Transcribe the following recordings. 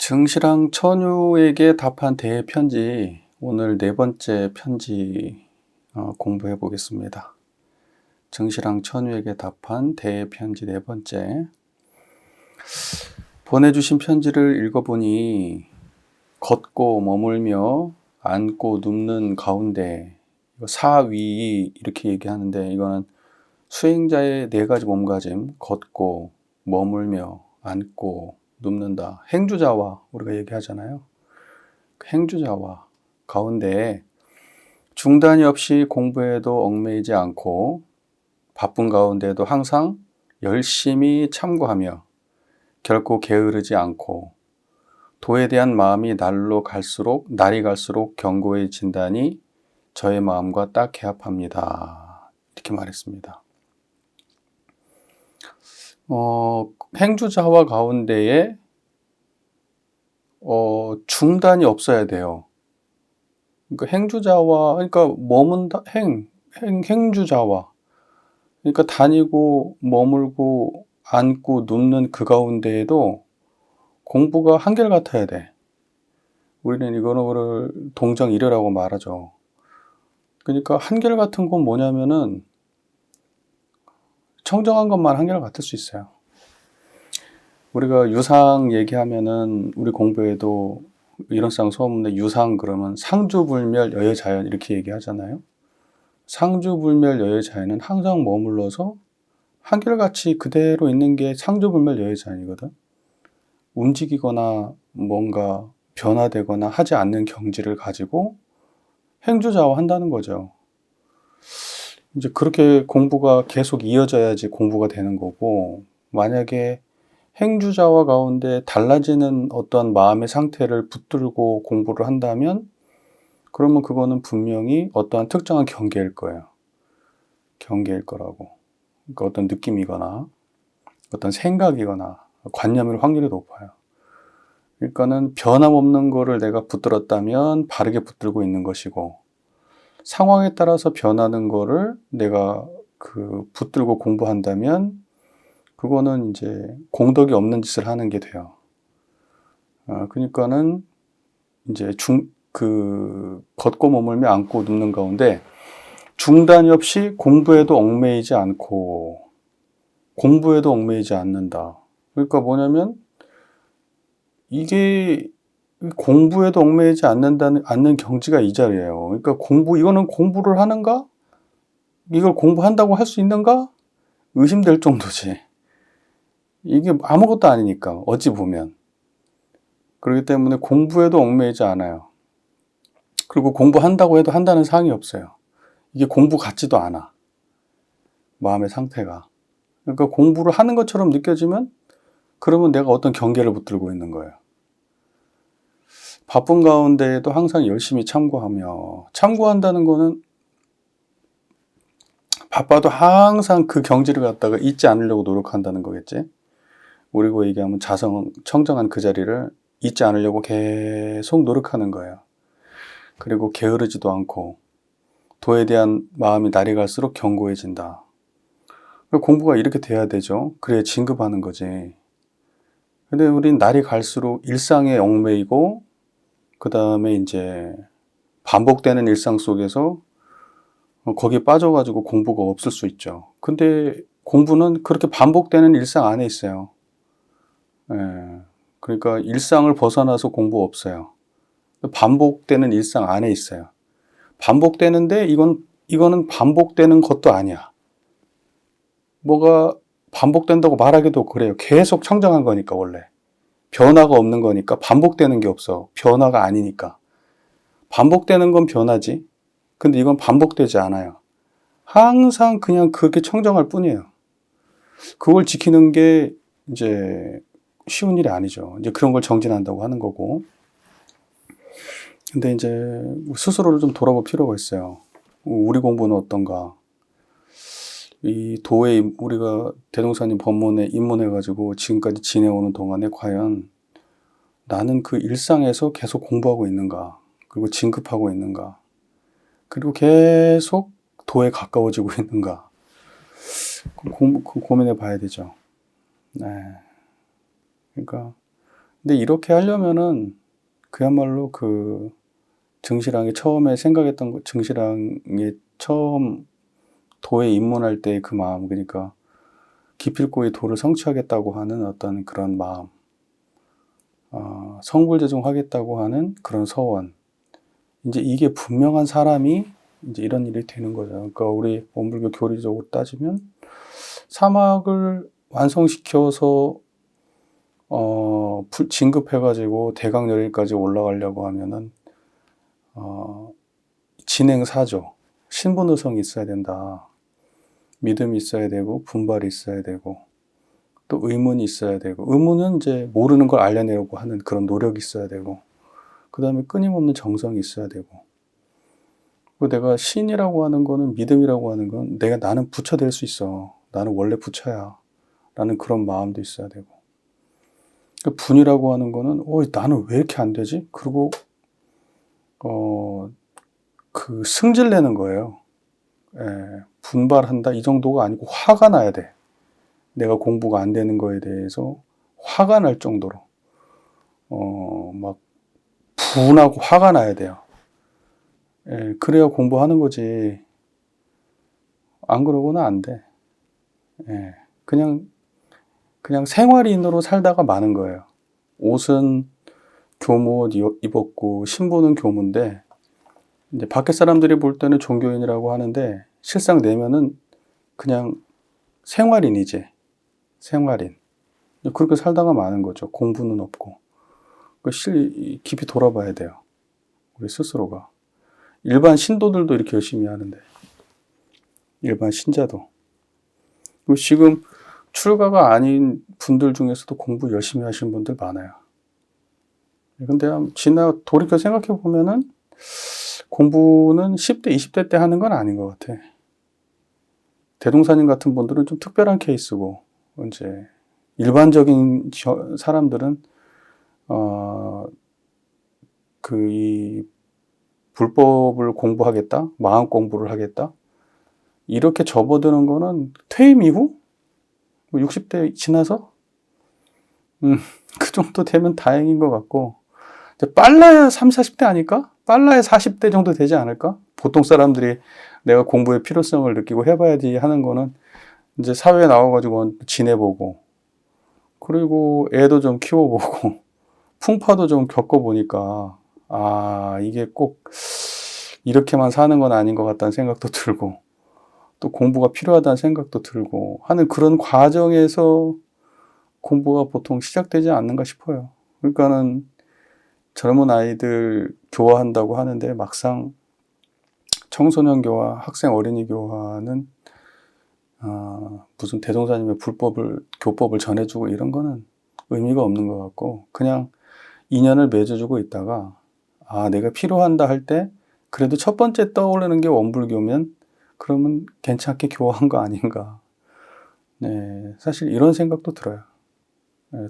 증시랑 천유에게 답한 대편지, 오늘 네 번째 편지 공부해 보겠습니다. 증시랑 천유에게 답한 대편지 네 번째. 보내주신 편지를 읽어보니 걷고 머물며 앉고 눕는 가운데, 사위 이렇게 얘기하는데, 이거는 수행자의 네 가지 몸가짐, 걷고 머물며 앉고 눕는다. 행주자와 우리가 얘기하잖아요. 행주자와 가운데 중단이 없이 공부에도 얽매이지 않고 바쁜 가운데도 항상 열심히 참고하며 결코 게으르지 않고 도에 대한 마음이 날이 갈수록 견고해진다니 저의 마음과 딱 개합합니다. 이렇게 말했습니다. 행주자와 가운데에 중단이 없어야 돼요. 그러니까 행주자와, 그러니까 머문다, 행주자와, 그러니까 다니고 머물고 앉고 눕는 그 가운데에도 공부가 한결같아야 돼. 우리는 이거를 동정이르라고 말하죠. 그러니까 한결같은 건 뭐냐면은 청정한 것만 한결같을 수 있어요. 우리가 유상 얘기하면은 우리 공부에도 이론상 소문에 유상 그러면 상주불멸 여여자연 이렇게 얘기하잖아요. 상주불멸 여여자연은 항상 머물러서 한결같이 그대로 있는 게 상주불멸 여여자연이거든. 움직이거나 뭔가 변화되거나 하지 않는 경지를 가지고 행주자와 한다는 거죠. 이제 그렇게 공부가 계속 이어져야지 공부가 되는 거고, 만약에 행주자와 가운데 달라지는 어떤 마음의 상태를 붙들고 공부를 한다면, 그러면 그거는 분명히 어떠한 특정한 경계일 거예요. 경계일 거라고. 그러니까 어떤 느낌이거나 어떤 생각이거나 관념일 확률이 높아요. 그러니까는 변함없는 거를 내가 붙들었다면 바르게 붙들고 있는 것이고, 상황에 따라서 변하는 거를 내가 붙들고 공부한다면 그거는 이제 공덕이 없는 짓을 하는 게 돼요. 그러니까는 이제 걷고 머물며 앉고 눕는 가운데 중단이 없이 공부에도 얽매이지 않는다. 그러니까 뭐냐면 이게 공부에도 얽매이지 않는 경지가 이 자리예요. 그러니까 이거는 공부를 하는가? 이걸 공부한다고 할 수 있는가? 의심될 정도지. 이게 아무것도 아니니까, 어찌 보면. 그렇기 때문에 공부에도 얽매이지 않아요. 그리고 공부한다고 해도 한다는 사항이 없어요. 이게 공부 같지도 않아. 마음의 상태가. 그러니까 공부를 하는 것처럼 느껴지면 그러면 내가 어떤 경계를 붙들고 있는 거예요. 바쁜 가운데에도 항상 열심히 참고한다는 거는 바빠도 항상 그 경지를 갖다가 잊지 않으려고 노력한다는 거겠지. 우리고 얘기하면 청정한 그 자리를 잊지 않으려고 계속 노력하는 거예요. 그리고 게으르지도 않고 도에 대한 마음이 날이 갈수록 견고해진다. 공부가 이렇게 돼야 되죠. 그래야 진급하는 거지. 근데 우린 날이 갈수록 일상에 얽매이고 그 다음에 이제 반복되는 일상 속에서 거기에 빠져가지고 공부가 없을 수 있죠. 근데 공부는 그렇게 반복되는 일상 안에 있어요. 그러니까 일상을 벗어나서 공부 없어요. 반복되는 일상 안에 있어요. 반복되는데 이거는 반복되는 것도 아니야. 뭐가 반복된다고 말하기도 그래요. 계속 청정한 거니까 원래. 변화가 없는 거니까 반복되는 게 없어. 변화가 아니니까. 반복되는 건 변하지. 근데 이건 반복되지 않아요. 항상 그냥 그렇게 청정할 뿐이에요. 그걸 지키는 게 이제 쉬운 일이 아니죠. 이제 그런 걸 정진한다고 하는 거고. 근데 이제 스스로를 좀 돌아볼 필요가 있어요. 우리 공부는 어떤가? 이 도에 우리가 대동사님 법문에 입문해가지고 지금까지 지내오는 동안에 과연 나는 그 일상에서 계속 공부하고 있는가? 그리고 진급하고 있는가? 그리고 계속 도에 가까워지고 있는가? 고민해 봐야 되죠. 네. 그러니까 근데 이렇게 하려면은 그야말로 그 증시랑이 처음에 생각했던 거, 증시랑이 처음 도에 입문할 때 그 마음, 그러니까 기필코 이 도를 성취하겠다고 하는 어떤 그런 마음, 성불재종하겠다고 하는 그런 서원, 이제 이게 분명한 사람이 이제 이런 일이 되는 거죠. 그러니까 우리 원불교 교리적으로 따지면 사막을 완성시켜서 진급해가지고 대강열일까지 올라가려고 하면은 진행사죠. 신분의성이 있어야 된다. 믿음이 있어야 되고 분발이 있어야 되고 또 의문이 있어야 되고, 의문은 이제 모르는 걸 알려내려고 하는 그런 노력이 있어야 되고, 그 다음에 끊임없는 정성이 있어야 되고, 그리고 내가 신이라고 하는 거는, 믿음이라고 하는 건 나는 부처 될 수 있어, 나는 원래 부처야 라는 그런 마음도 있어야 되고, 분이라고 하는 거는 나는 왜 이렇게 안 되지? 그리고 그 승질내는 거예요. 분발한다 이 정도가 아니고 화가 나야 돼. 내가 공부가 안 되는 거에 대해서 화가 날 정도로 막 분하고 화가 나야 돼요. 그래야 공부하는 거지. 안 그러고는 안 돼. 그냥 생활인으로 살다가 마는 거예요. 옷은 교무 옷 입었고 신분은 교무인데, 이제 밖에 사람들이 볼 때는 종교인이라고 하는데 실상 내면은 그냥 생활인이지. 생활인. 그렇게 살다가 마는 거죠. 공부는 없고. 깊이 돌아봐야 돼요. 우리 스스로가. 일반 신도들도 이렇게 열심히 하는데, 일반 신자도. 그리고 지금 출가가 아닌 분들 중에서도 공부 열심히 하시는 분들 많아요. 근데 돌이켜 생각해 보면은 공부는 10대, 20대 때 하는 건 아닌 것 같아. 대동사님 같은 분들은 좀 특별한 케이스고, 이제 일반적인 사람들은 이 불법을 공부하겠다, 마음 공부를 하겠다, 이렇게 접어드는 거는 퇴임 이후 60대 지나서 그 정도 되면 다행인 것 같고, 빨라야 30, 40대 아닐까? 빨라야 40대 정도 되지 않을까? 보통 사람들이 내가 공부의 필요성을 느끼고 해봐야지 하는 거는 이제 사회에 나와가지고 지내보고, 그리고 애도 좀 키워보고 풍파도 좀 겪어보니까 이게 꼭 이렇게만 사는 건 아닌 것 같다는 생각도 들고, 또 공부가 필요하다는 생각도 들고 하는 그런 과정에서 공부가 보통 시작되지 않는가 싶어요. 그러니까는 젊은 아이들 교화한다고 하는데 막상 청소년 교화, 학생 어린이 교화는 무슨 대종사님의 교법을 전해주고 이런 거는 의미가 없는 것 같고, 그냥 인연을 맺어주고 있다가 내가 필요한다 할 때 그래도 첫 번째 떠오르는 게 원불교면 그러면 괜찮게 교화한 거 아닌가. 네, 사실 이런 생각도 들어요.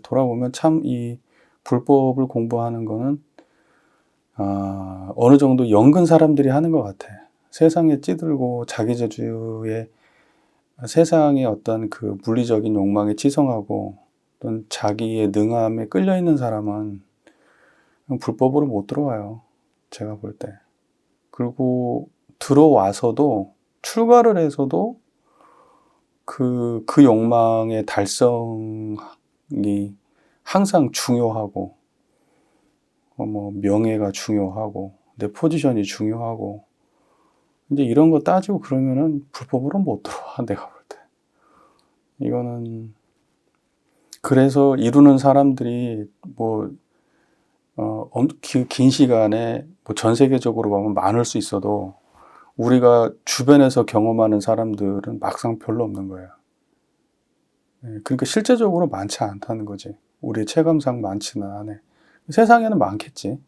돌아보면 참 이 불법을 공부하는 거는 어느 정도 연근 사람들이 하는 것 같아. 세상에 찌들고 자기저주에 세상의 어떤 그 물리적인 욕망에 치성하고 또는 자기의 능함에 끌려있는 사람은 불법으로 못 들어와요. 제가 볼 때. 그리고 들어와서도 출가를 해서도 그 욕망의 달성이 항상 중요하고, 명예가 중요하고, 내 포지션이 중요하고, 이제 이런 거 따지고 그러면은 불법으로 못 들어와, 내가 볼 때. 이거는, 그래서 이루는 사람들이 긴 시간에 전 세계적으로 보면 많을 수 있어도 우리가 주변에서 경험하는 사람들은 막상 별로 없는 거예요. 그러니까 실제적으로 많지 않다는 거지. 우리의 체감상 많지는 않아. 세상에는 많겠지.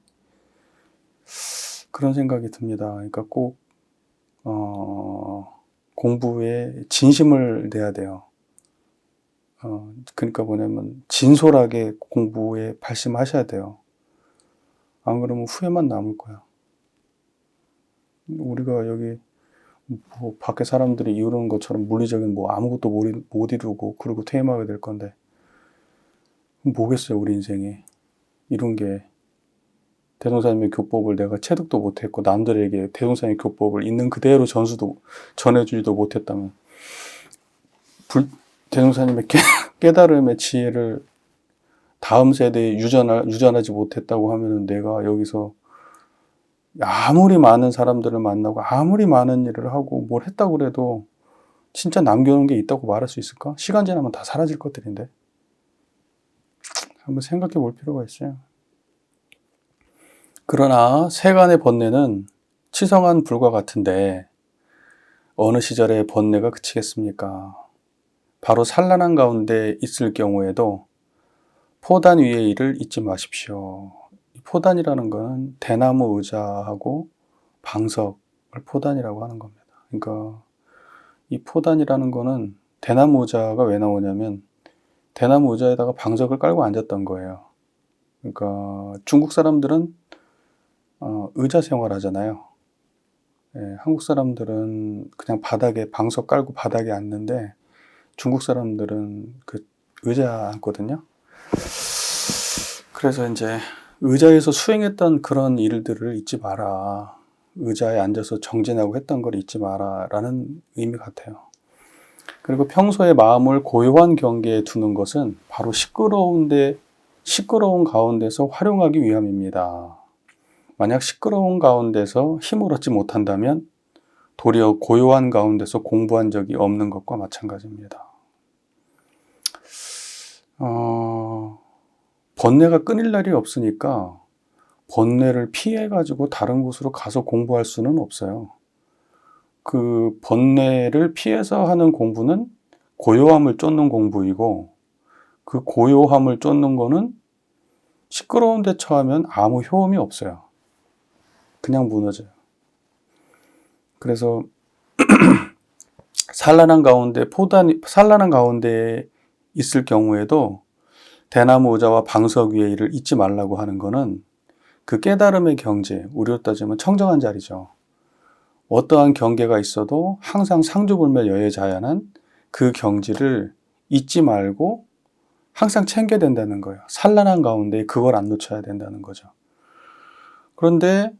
그런 생각이 듭니다. 그러니까 꼭 공부에 진심을 내야 돼요. 그러니까 뭐냐면 진솔하게 공부에 발심하셔야 돼요. 안 그러면 후회만 남을 거야. 우리가 여기 밖에 사람들이 이루는 것처럼 물리적인 아무것도 못 이루고 그리고 퇴임하게 될 건데 뭐겠어요, 우리 인생이. 이룬 게 대동사님의 교법을 내가 체득도 못했고 남들에게 대동사님의 교법을 있는 그대로 전해주지도 못했다면 대동사님의 깨달음의 지혜를 다음 세대에 유전하지 못했다고 하면은 내가 여기서 아무리 많은 사람들을 만나고 아무리 많은 일을 하고 뭘 했다고 그래도 진짜 남겨놓은 게 있다고 말할 수 있을까? 시간 지나면 다 사라질 것들인데. 한번 생각해 볼 필요가 있어요. 그러나 세간의 번뇌는 치성한 불과 같은데 어느 시절에 번뇌가 그치겠습니까? 바로 산란한 가운데 있을 경우에도 포단 위의 일을 잊지 마십시오. 포단이라는 것은 대나무 의자하고 방석을 포단이라고 하는 겁니다. 그러니까 이 포단이라는 거는 대나무 의자가 왜 나오냐면 대나무 의자에다가 방석을 깔고 앉았던 거예요. 그러니까 중국 사람들은 의자 생활하잖아요. 예, 한국 사람들은 그냥 바닥에 방석 깔고 바닥에 앉는데 중국 사람들은 그 의자 앉거든요. 그래서 이제 의자에서 수행했던 그런 일들을 잊지 마라. 의자에 앉아서 정진하고 했던 걸 잊지 마라 라는 의미 같아요. 그리고 평소에 마음을 고요한 경계에 두는 것은 바로 시끄러운 가운데서 활용하기 위함입니다. 만약 시끄러운 가운데서 힘을 얻지 못한다면 도리어 고요한 가운데서 공부한 적이 없는 것과 마찬가지입니다. 번뇌가 끊일 날이 없으니까 번뇌를 피해가지고 다른 곳으로 가서 공부할 수는 없어요. 그 번뇌를 피해서 하는 공부는 고요함을 쫓는 공부이고 그 고요함을 쫓는 거는 시끄러운 데 처하면 아무 효험이 없어요. 그냥 무너져요. 그래서 산란한 가운데 있을 경우에도 대나무 의자와 방석 위의 일을 잊지 말라고 하는 거는 그 깨달음의 경지, 우리로 따지면 청정한 자리죠. 어떠한 경계가 있어도 항상 상주불멸 여예자연한 그 경지를 잊지 말고 항상 챙겨야 된다는 거예요. 산란한 가운데 그걸 안 놓쳐야 된다는 거죠. 그런데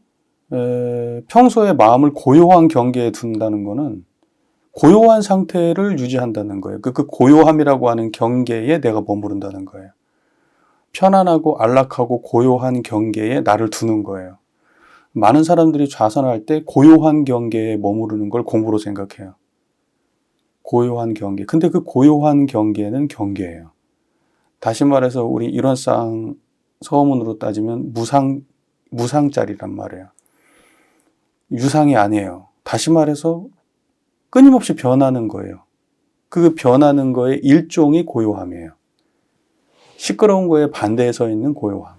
평소에 마음을 고요한 경계에 둔다는 거는 고요한 상태를 유지한다는 거예요. 그 고요함이라고 하는 경계에 내가 머무른다는 거예요. 편안하고 안락하고 고요한 경계에 나를 두는 거예요. 많은 사람들이 좌선할 때 고요한 경계에 머무르는 걸 공부로 생각해요. 고요한 경계. 근데 그 고요한 경계는 경계예요. 다시 말해서 우리 일원상 서문으로 따지면 무상짜리란 말이에요. 유상이 아니에요. 다시 말해서 끊임없이 변하는 거예요. 그 변하는 거의 일종이 고요함이에요. 시끄러운 거에 반대에 서 있는 고요함.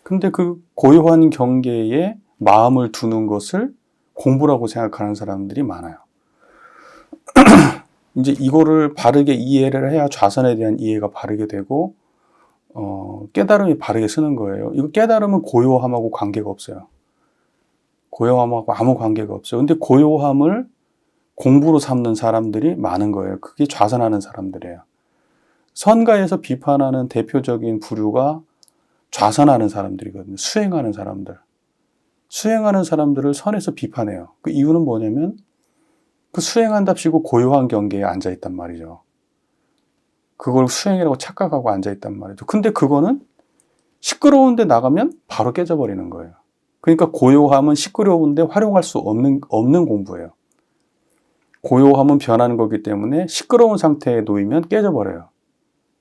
근데 그 고요한 경계에 마음을 두는 것을 공부라고 생각하는 사람들이 많아요. 이제 이거를 바르게 이해를 해야 좌선에 대한 이해가 바르게 되고 깨달음이 바르게 쓰는 거예요. 이거 깨달음은 고요함하고 관계가 없어요. 고요함하고 아무 관계가 없어요. 근데 고요함을 공부로 삼는 사람들이 많은 거예요. 그게 좌선하는 사람들이에요. 선가에서 비판하는 대표적인 부류가 좌선하는 사람들이거든요. 수행하는 사람들. 수행하는 사람들을 선에서 비판해요. 그 이유는 뭐냐면 그 수행한답시고 고요한 경계에 앉아있단 말이죠. 그걸 수행이라고 착각하고 앉아있단 말이죠. 근데 그거는 시끄러운데 나가면 바로 깨져버리는 거예요. 그러니까 고요함은 시끄러운데 활용할 수 없는 공부예요. 고요함은 변하는 거기 때문에 시끄러운 상태에 놓이면 깨져버려요.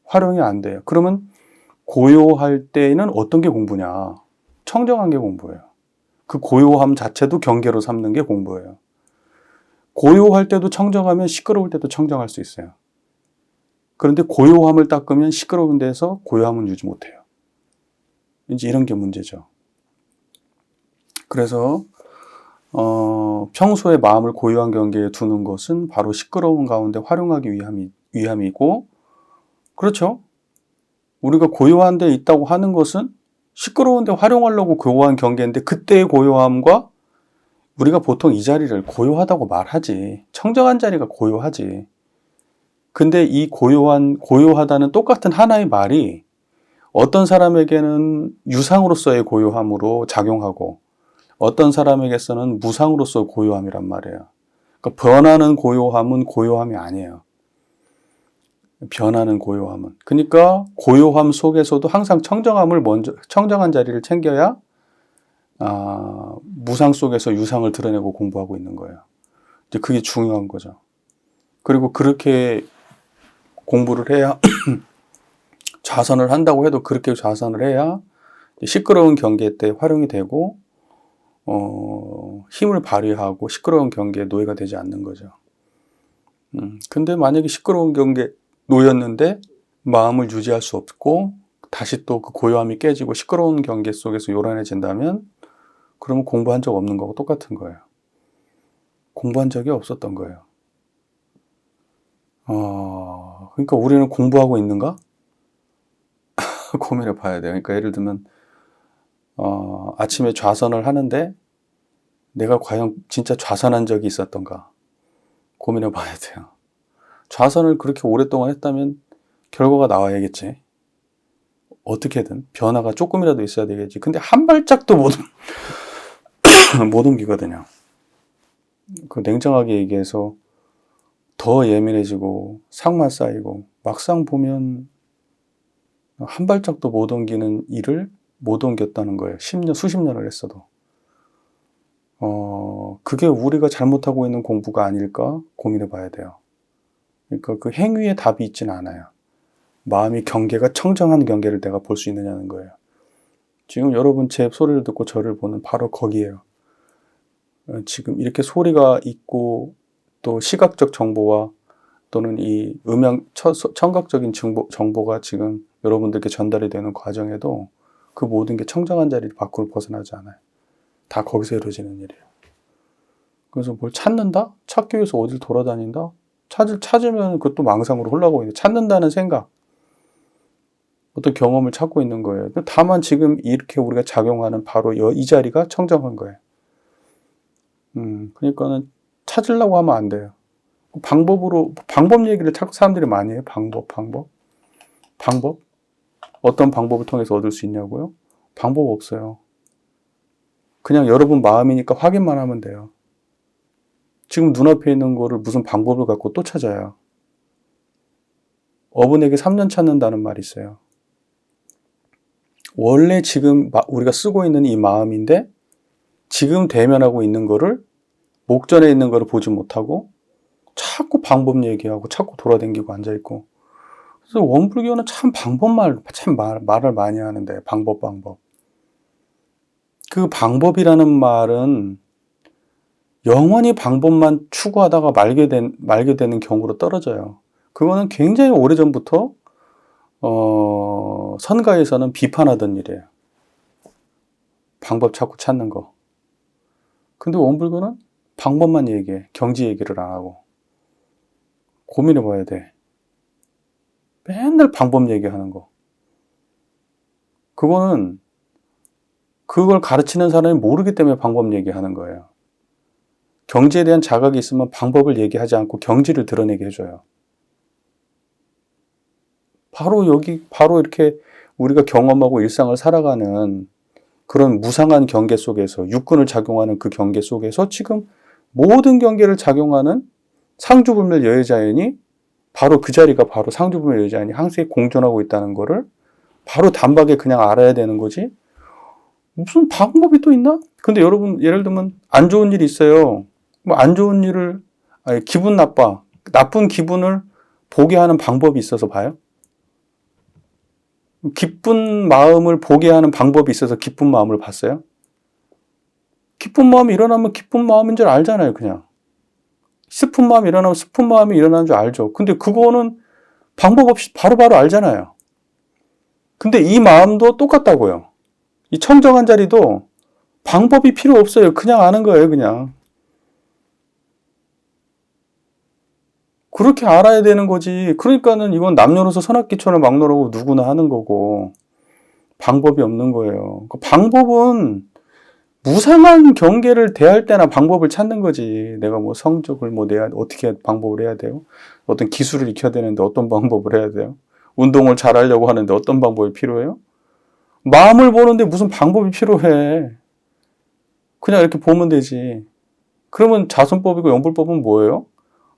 활용이 안 돼요. 그러면 고요할 때는 어떤 게 공부냐? 청정한 게 공부예요. 그 고요함 자체도 경계로 삼는 게 공부예요. 고요할 때도 청정하면 시끄러울 때도 청정할 수 있어요. 그런데 고요함을 닦으면 시끄러운 데서 고요함은 유지 못해요. 이제 이런 게 문제죠. 그래서 평소에 마음을 고요한 경계에 두는 것은 바로 시끄러운 가운데 활용하기 위함이고, 그렇죠? 우리가 고요한 데 있다고 하는 것은 시끄러운 데 활용하려고 고요한 경계인데, 그때의 고요함과 우리가 보통 이 자리를 고요하다고 말하지, 청정한 자리가 고요하지. 근데 이 고요하다는 똑같은 하나의 말이 어떤 사람에게는 유상으로서의 고요함으로 작용하고 어떤 사람에게서는 무상으로서 고요함이란 말이에요. 그러니까 변하는 고요함은 고요함이 아니에요. 변하는 고요함은. 그러니까 고요함 속에서도 항상 청정한 자리를 챙겨야 무상 속에서 유상을 드러내고 공부하고 있는 거예요. 이제 그게 중요한 거죠. 그리고 그렇게 공부를 해야 좌선을 한다고 해도 그렇게 좌선을 해야 시끄러운 경계 때 활용이 되고 힘을 발휘하고 시끄러운 경계에 노예가 되지 않는 거죠. 근데 만약에 시끄러운 경계에 놓였는데 마음을 유지할 수 없고 다시 또 그 고요함이 깨지고 시끄러운 경계 속에서 요란해진다면 그러면 공부한 적 없는 거고 똑같은 거예요. 공부한 적이 없었던 거예요. 그러니까 우리는 공부하고 있는가? 고민해 봐야 돼요. 그러니까 예를 들면 아침에 좌선을 하는데 내가 과연 진짜 좌선한 적이 있었던가 고민해 봐야 돼요. 좌선을 그렇게 오랫동안 했다면 결과가 나와야겠지. 어떻게든 변화가 조금이라도 있어야 되겠지. 근데 한 발짝도 못 옮기거든요. 그 냉정하게 얘기해서 더 예민해지고 상만 쌓이고 막상 보면 한 발짝도 못 옮기는 일을 못 옮겼다는 거예요. 10년, 수십 년을 했어도. 그게 우리가 잘못하고 있는 공부가 아닐까 고민해 봐야 돼요. 그러니까 그 행위에 답이 있지는 않아요. 마음의 경계가 청정한 경계를 내가 볼 수 있느냐는 거예요. 지금 여러분 제 소리를 듣고 저를 보는 바로 거기에요. 지금 이렇게 소리가 있고 또 시각적 정보와 또는 이 청각적인 정보가 지금 여러분들께 전달이 되는 과정에도 그 모든 게 청정한 자리 밖으로 벗어나지 않아요. 다 거기서 이루어지는 일이에요. 그래서 뭘 찾는다? 찾기 위해서 어딜 돌아다닌다? 찾으면 그것도 망상으로 흘러가고 있는데 찾는다는 생각, 어떤 경험을 찾고 있는 거예요. 다만 지금 이렇게 우리가 작용하는 바로 이 자리가 청정한 거예요. 그러니까는 찾으려고 하면 안 돼요. 방법 얘기를 자꾸 사람들이 많이 해요. 방법. 어떤 방법을 통해서 얻을 수 있냐고요? 방법 없어요. 그냥 여러분 마음이니까 확인만 하면 돼요. 지금 눈앞에 있는 거를 무슨 방법을 갖고 또 찾아요. 어분에게 3년 찾는다는 말이 있어요. 원래 지금 우리가 쓰고 있는 이 마음인데 지금 대면하고 있는 거를 목전에 있는 거를 보지 못하고 자꾸 방법 얘기하고 자꾸 돌아다니고 앉아있고. 그래서 원불교는 참 말을 많이 하는데 방법. 그 방법이라는 말은 영원히 방법만 추구하다가 말게 되는 경우로 떨어져요. 그거는 굉장히 오래전부터 선가에서는 비판하던 일이에요. 방법 자꾸 찾는 거. 근데 원불교는 방법만 얘기해. 경지 얘기를 안 하고. 고민해 봐야 돼. 맨날 방법 얘기하는 거. 그거는 그걸 가르치는 사람이 모르기 때문에 방법 얘기하는 거예요. 경지에 대한 자각이 있으면 방법을 얘기하지 않고 경지를 드러내게 해줘요. 바로 이렇게 우리가 경험하고 일상을 살아가는 그런 무상한 경계 속에서, 육근을 작용하는 그 경계 속에서 지금 모든 경계를 작용하는 상주불멸 여해자연이 바로 그 자리가 바로 상주불멸 여해자연이 항상 공존하고 있다는 거를 바로 단박에 그냥 알아야 되는 거지. 무슨 방법이 또 있나? 근데 여러분 예를 들면 안 좋은 일이 있어요. 뭐 안 좋은 일을, 기분 나쁜 기분을 보게 하는 방법이 있어서 봐요? 기쁜 마음을 보게 하는 방법이 있어서 기쁜 마음을 봤어요? 기쁜 마음이 일어나면 기쁜 마음인 줄 알잖아요, 그냥. 슬픈 마음이 일어나면 슬픈 마음이 일어나는 줄 알죠. 근데 그거는 방법 없이 바로바로 알잖아요. 근데 이 마음도 똑같다고요. 이 청정한 자리도 방법이 필요 없어요. 그냥 아는 거예요, 그냥. 그렇게 알아야 되는 거지. 그러니까는 이건 남녀노소 선악기천을 막론하고 누구나 하는 거고 방법이 없는 거예요. 방법은 무상한 경계를 대할 때나 방법을 찾는 거지. 내가 뭐 성적을 어떻게 방법을 해야 돼요? 어떤 기술을 익혀야 되는데 어떤 방법을 해야 돼요? 운동을 잘 하려고 하는데 어떤 방법이 필요해요? 마음을 보는데 무슨 방법이 필요해. 그냥 이렇게 보면 되지. 그러면 자손법이고 영불법은 뭐예요?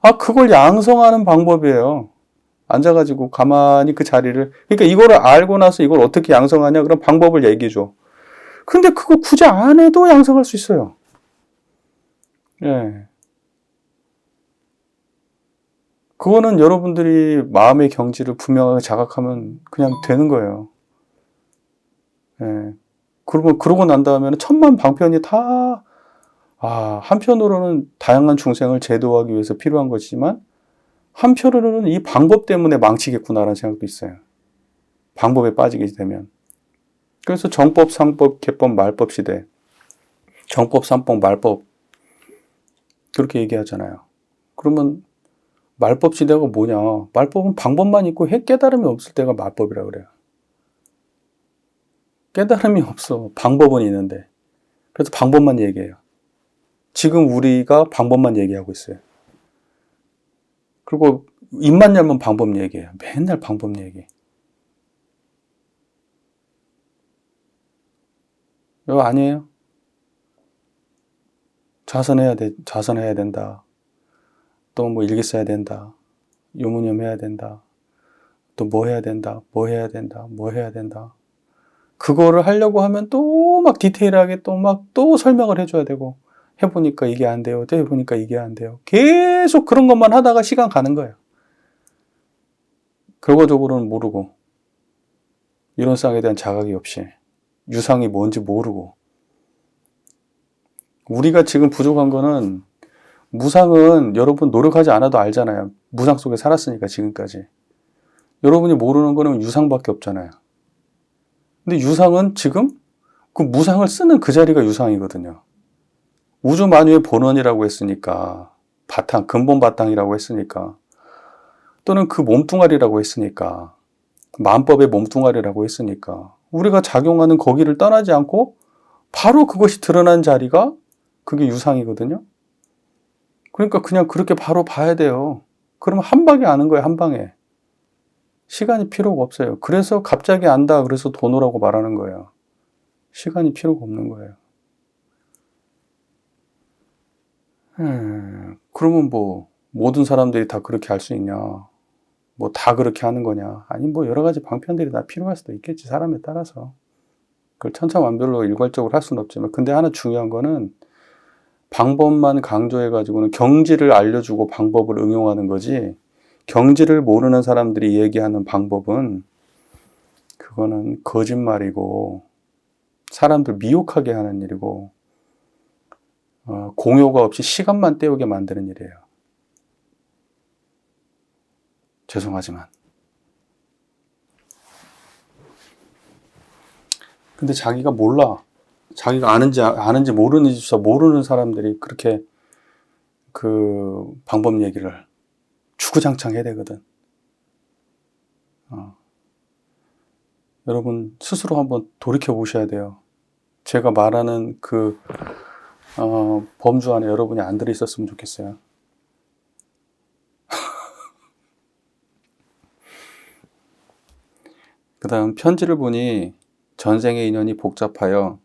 아, 그걸 양성하는 방법이에요. 앉아가지고 가만히 그 자리를. 그러니까 이거를 알고 나서 이걸 어떻게 양성하냐? 그럼 방법을 얘기해줘. 근데 그거 굳이 안 해도 양성할 수 있어요. 예. 그거는 여러분들이 마음의 경지를 분명하게 자각하면 그냥 되는 거예요. 예. 그러고 난 다음에는 천만 방편이 다, 한편으로는 다양한 중생을 제도하기 위해서 필요한 것이지만, 한편으로는 이 방법 때문에 망치겠구나라는 생각도 있어요. 방법에 빠지게 되면. 그래서 정법, 상법, 개법, 말법 시대. 정법, 상법, 말법. 그렇게 얘기하잖아요. 그러면 말법 시대가 뭐냐? 말법은 방법만 있고 깨달음이 없을 때가 말법이라 그래요. 깨달음이 없어. 방법은 있는데. 그래서 방법만 얘기해요. 지금 우리가 방법만 얘기하고 있어요. 그리고 입만 열면 방법 얘기해요. 맨날 방법 얘기. 이거 아니에요? 자선해야 된다. 또 뭐 일기 써야 된다. 유무념 해야 된다. 또 뭐 해야 된다. 뭐 해야 된다. 뭐 해야 된다. 그거를 하려고 하면 또 막 디테일하게 또 설명을 해줘야 되고, 해보니까 이게 안 돼요. 또 해보니까 이게 안 돼요. 계속 그런 것만 하다가 시간 가는 거예요. 결과적으로는 모르고, 이론상에 대한 자각이 없이, 유상이 뭔지 모르고. 우리가 지금 부족한 거는, 무상은 여러분 노력하지 않아도 알잖아요. 무상 속에 살았으니까 지금까지. 여러분이 모르는 거는 유상밖에 없잖아요. 근데 유상은 지금 그 무상을 쓰는 그 자리가 유상이거든요. 우주 만유의 본원이라고 했으니까, 근본 바탕이라고 했으니까, 또는 그 몸뚱아리라고 했으니까, 만법의 몸뚱아리라고 했으니까, 우리가 작용하는 거기를 떠나지 않고 바로 그것이 드러난 자리가 그게 유상이거든요. 그러니까 그냥 그렇게 바로 봐야 돼요. 그러면 한 방에 아는 거예요, 한 방에. 시간이 필요가 없어요. 그래서 갑자기 안다, 그래서 돈 오라고 말하는 거예요. 시간이 필요가 없는 거예요. 그러면 뭐 모든 사람들이 다 그렇게 할 수 있냐? 뭐 다 그렇게 하는 거냐? 아니 뭐 여러 가지 방편들이 다 필요할 수도 있겠지, 사람에 따라서. 그걸 천차만별로 일괄적으로 할 수는 없지만, 근데 하나 중요한 거는 방법만 강조해가지고는 경지를 알려주고 방법을 응용하는 거지, 경지를 모르는 사람들이 얘기하는 방법은 그거는 거짓말이고 사람들 미혹하게 하는 일이고 공효가 없이 시간만 때우게 만드는 일이에요. 죄송하지만. 근데 자기가 몰라. 자기가 아는지 모르는 사람들이 그렇게 그 방법 얘기를 주구장창 해야 되거든. 여러분 스스로 한번 돌이켜 보셔야 돼요. 제가 말하는 그 범주 안에 여러분이 안 들어 있었으면 좋겠어요. 그 다음 편지를 보니 전생의 인연이 복잡하여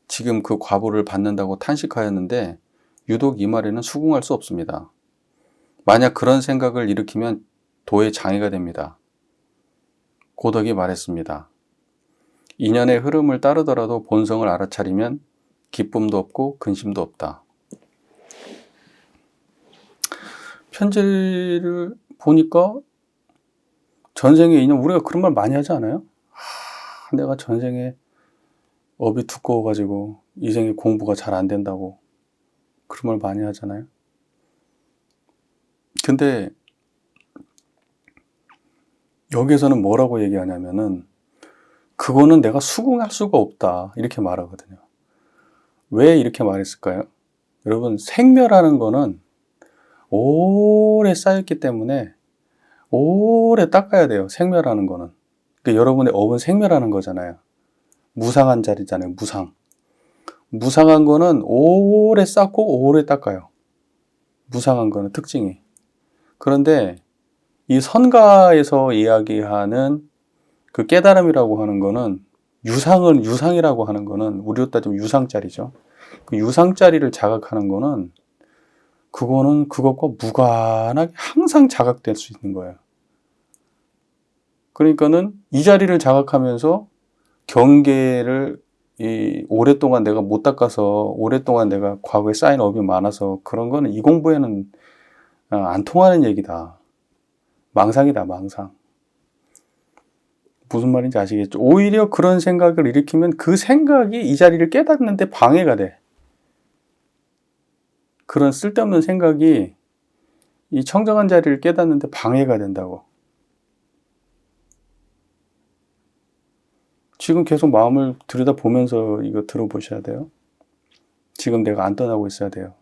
지금 그 과보를 받는다고 탄식하였는데 유독 이 말에는 수긍할 수 없습니다. 만약 그런 생각을 일으키면 도의 장애가 됩니다. 고덕이 말했습니다. 인연의 흐름을 따르더라도 본성을 알아차리면 기쁨도 없고 근심도 없다. 편지를 보니까 전생의 인연, 우리가 그런 말 많이 하지 않아요? 내가 전생에 업이 두꺼워가지고 이 생에 공부가 잘 안 된다고 그런 말 많이 하잖아요. 근데 여기에서는 뭐라고 얘기하냐면은 그거는 내가 수긍할 수가 없다 이렇게 말하거든요. 왜 이렇게 말했을까요? 여러분 생멸하는 거는 오래 쌓였기 때문에 오래 닦아야 돼요. 생멸하는 거는. 그러니까 여러분의 업은 생멸하는 거잖아요. 무상한 자리잖아요. 무상한 거는 오래 쌓고 오래 닦아요. 무상한 거는 특징이. 그런데 이 선가에서 이야기하는 그 깨달음이라고 하는 거는 유상이라고 하는 거는 우리로 따지면 유상짜리죠. 그 유상짜리를 자각하는 거는 그거는 그것과 무관하게 항상 자각될 수 있는 거예요. 그러니까는 이 자리를 자각하면서 경계를 오랫동안 내가 못 닦아서 오랫동안 내가 과거에 쌓인 업이 많아서 그런 거는 이 공부에는 안 통하는 얘기다. 망상이다, 망상. 무슨 말인지 아시겠죠? 오히려 그런 생각을 일으키면 그 생각이 이 자리를 깨닫는데 방해가 돼. 그런 쓸데없는 생각이 이 청정한 자리를 깨닫는데 방해가 된다고. 지금 계속 마음을 들여다보면서 이거 들어보셔야 돼요. 지금 내가 안 떠나고 있어야 돼요.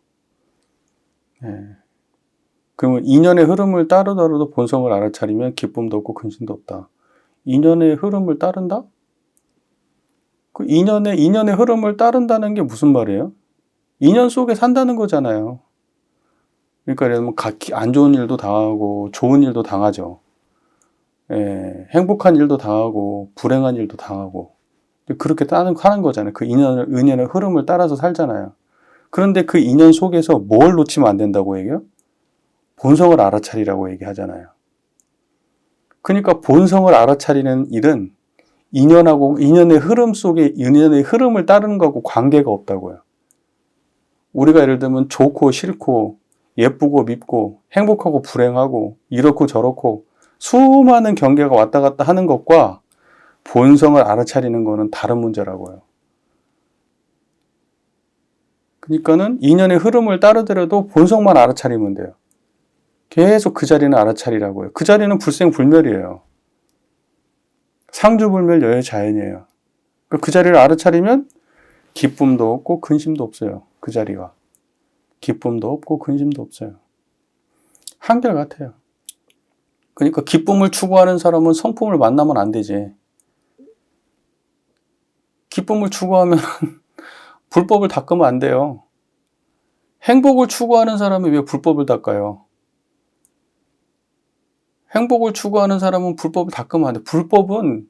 네. 그러면 인연의 흐름을 따르더라도 본성을 알아차리면 기쁨도 없고 근심도 없다. 인연의 흐름을 따른다? 그 인연의 흐름을 따른다는 게 무슨 말이에요? 인연 속에 산다는 거잖아요. 그러니까 예를 들면 안 좋은 일도 당하고 좋은 일도 당하죠. 예, 행복한 일도 당하고 불행한 일도 당하고 그렇게 하는 거잖아요. 그 인연의 흐름을 따라서 살잖아요. 그런데 그 인연 속에서 뭘 놓치면 안 된다고 얘기해요? 본성을 알아차리라고 얘기하잖아요. 그러니까 본성을 알아차리는 일은 인연의 흐름 속에 인연의 흐름을 따르는 거하고 관계가 없다고요. 우리가 예를 들면 좋고 싫고 예쁘고 밉고 행복하고 불행하고 이렇고 저렇고 수많은 경계가 왔다 갔다 하는 것과 본성을 알아차리는 거는 다른 문제라고요. 그러니까는 인연의 흐름을 따르더라도 본성만 알아차리면 돼요. 계속 그 자리는 알아차리라고요. 그 자리는 불생불멸이에요. 상주불멸 여여자연이에요. 그 자리를 알아차리면 기쁨도 없고 근심도 없어요. 그 자리가. 기쁨도 없고 근심도 없어요. 한결같아요. 그러니까 기쁨을 추구하는 사람은 성품을 만나면 안 되지. 기쁨을 추구하면 불법을 닦으면 안 돼요. 행복을 추구하는 사람이 왜 불법을 닦아요? 행복을 추구하는 사람은 불법을 닦으면 안 돼. 불법은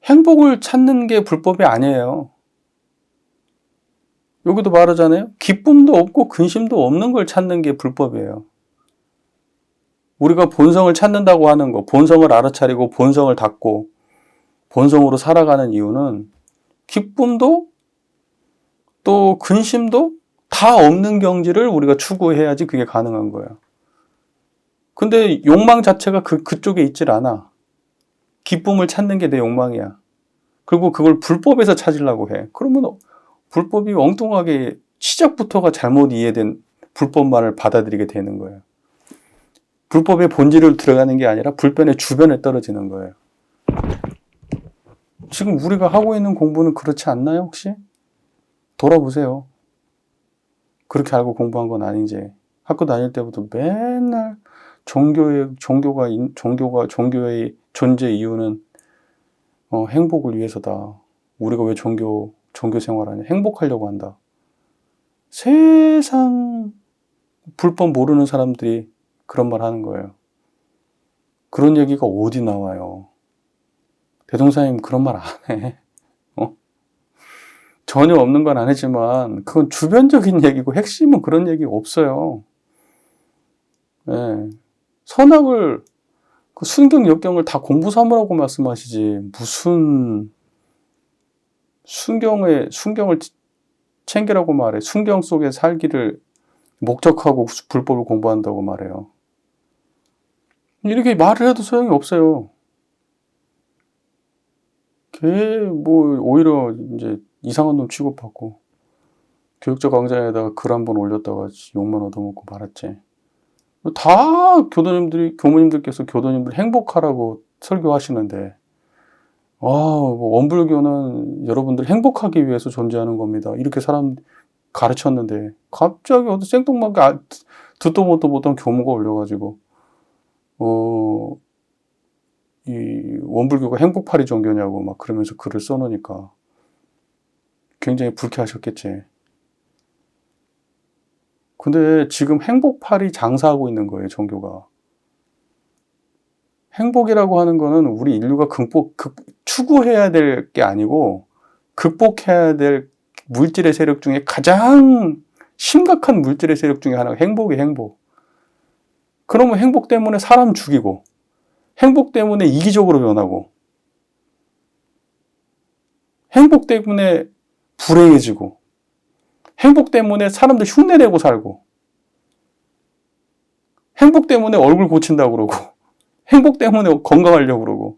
행복을 찾는 게 불법이 아니에요. 여기도 말하잖아요. 기쁨도 없고 근심도 없는 걸 찾는 게 불법이에요. 우리가 본성을 찾는다고 하는 거, 본성을 알아차리고 본성을 닦고 본성으로 살아가는 이유는 기쁨도 또 근심도 다 없는 경지를 우리가 추구해야지 그게 가능한 거예요. 근데 욕망 자체가 그쪽에 있질 않아. 기쁨을 찾는 게 내 욕망이야. 그리고 그걸 불법에서 찾으려고 해. 그러면 불법이 엉뚱하게 시작부터가 잘못 이해된 불법만을 받아들이게 되는 거예요. 불법의 본질을 들어가는 게 아니라 불변의 주변에 떨어지는 거예요. 지금 우리가 하고 있는 공부는 그렇지 않나요, 혹시? 돌아보세요. 그렇게 알고 공부한 건 아닌지. 학교 다닐 때부터 맨날 종교의 존재 이유는 행복을 위해서다. 우리가 왜 종교 생활하냐? 행복하려고 한다. 세상 불법 모르는 사람들이 그런 말 하는 거예요. 그런 얘기가 어디 나와요? 대동사님 그런 말 안 해. 전혀 없는 건 아니지만 그건 주변적인 얘기고 핵심은 그런 얘기 없어요. 네. 선악을 그 순경 역경을 다 공부 삼으라고 말씀하시지 무슨 순경을 챙기라고 말해. 순경 속에 살기를 목적하고 불법을 공부한다고 말해요. 이렇게 말을 해도 소용이 없어요. 오히려 이제 이상한 놈 취급받고 교육자 광장에다가 글 한 번 올렸다가 욕만 얻어먹고 말았지. 다 교모님들께서 교도님들 행복하라고 설교하시는데 원불교는 여러분들 행복하기 위해서 존재하는 겁니다. 이렇게 사람 가르쳤는데 갑자기 어떤 생뚱맞게 듣도 보도 못한 교모가 올려가지고 이 원불교가 행복파리 종교냐고 막 그러면서 글을 써놓으니까 굉장히 불쾌하셨겠지. 근데 지금 행복파리 장사하고 있는 거예요, 종교가. 행복이라고 하는 거는 우리 인류가 추구해야 될 게 아니고 극복해야 될 물질의 세력 중에 가장 심각한 물질의 세력 중에 하나가 행복이에요, 행복. 그러면 행복 때문에 사람 죽이고, 행복 때문에 이기적으로 변하고, 행복 때문에 불행해지고, 행복 때문에 사람들 흉내내고 살고, 행복 때문에 얼굴 고친다고 그러고, 행복 때문에 건강하려고 그러고.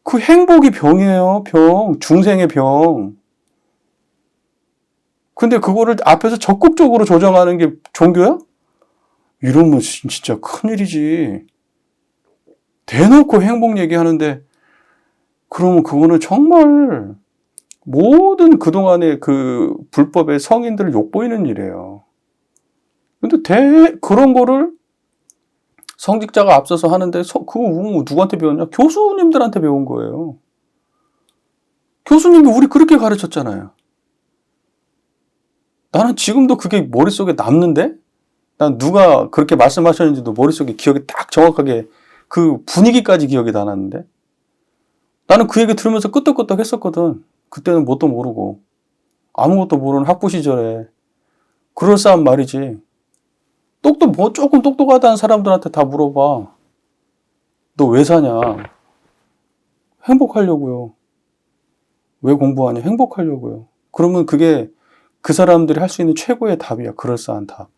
그 행복이 병이에요, 병. 중생의 병. 근데 그거를 앞에서 적극적으로 조정하는 게 종교야? 이러면 진짜 큰일이지. 대놓고 행복 얘기하는데, 그러면 그거는 정말 모든 그동안의 그 불법의 성인들을 욕보이는 일이에요. 근데 그런 거를 성직자가 앞서서 하는데, 그거 누구한테 배웠냐? 교수님들한테 배운 거예요. 교수님이 우리 그렇게 가르쳤잖아요. 나는 지금도 그게 머릿속에 남는데? 난 누가 그렇게 말씀하셨는지도 머릿속에 기억이 딱 정확하게 그 분위기까지 기억이 나는데? 나는 그 얘기 들으면서 끄떡끄떡 했었거든. 그때는 뭣도 모르고. 아무것도 모르는 학부 시절에. 그럴싸한 말이지. 조금 똑똑하다는 사람들한테 다 물어봐. 너 왜 사냐? 행복하려고요. 왜 공부하냐? 행복하려고요. 그러면 그게 그 사람들이 할 수 있는 최고의 답이야. 그럴싸한 답.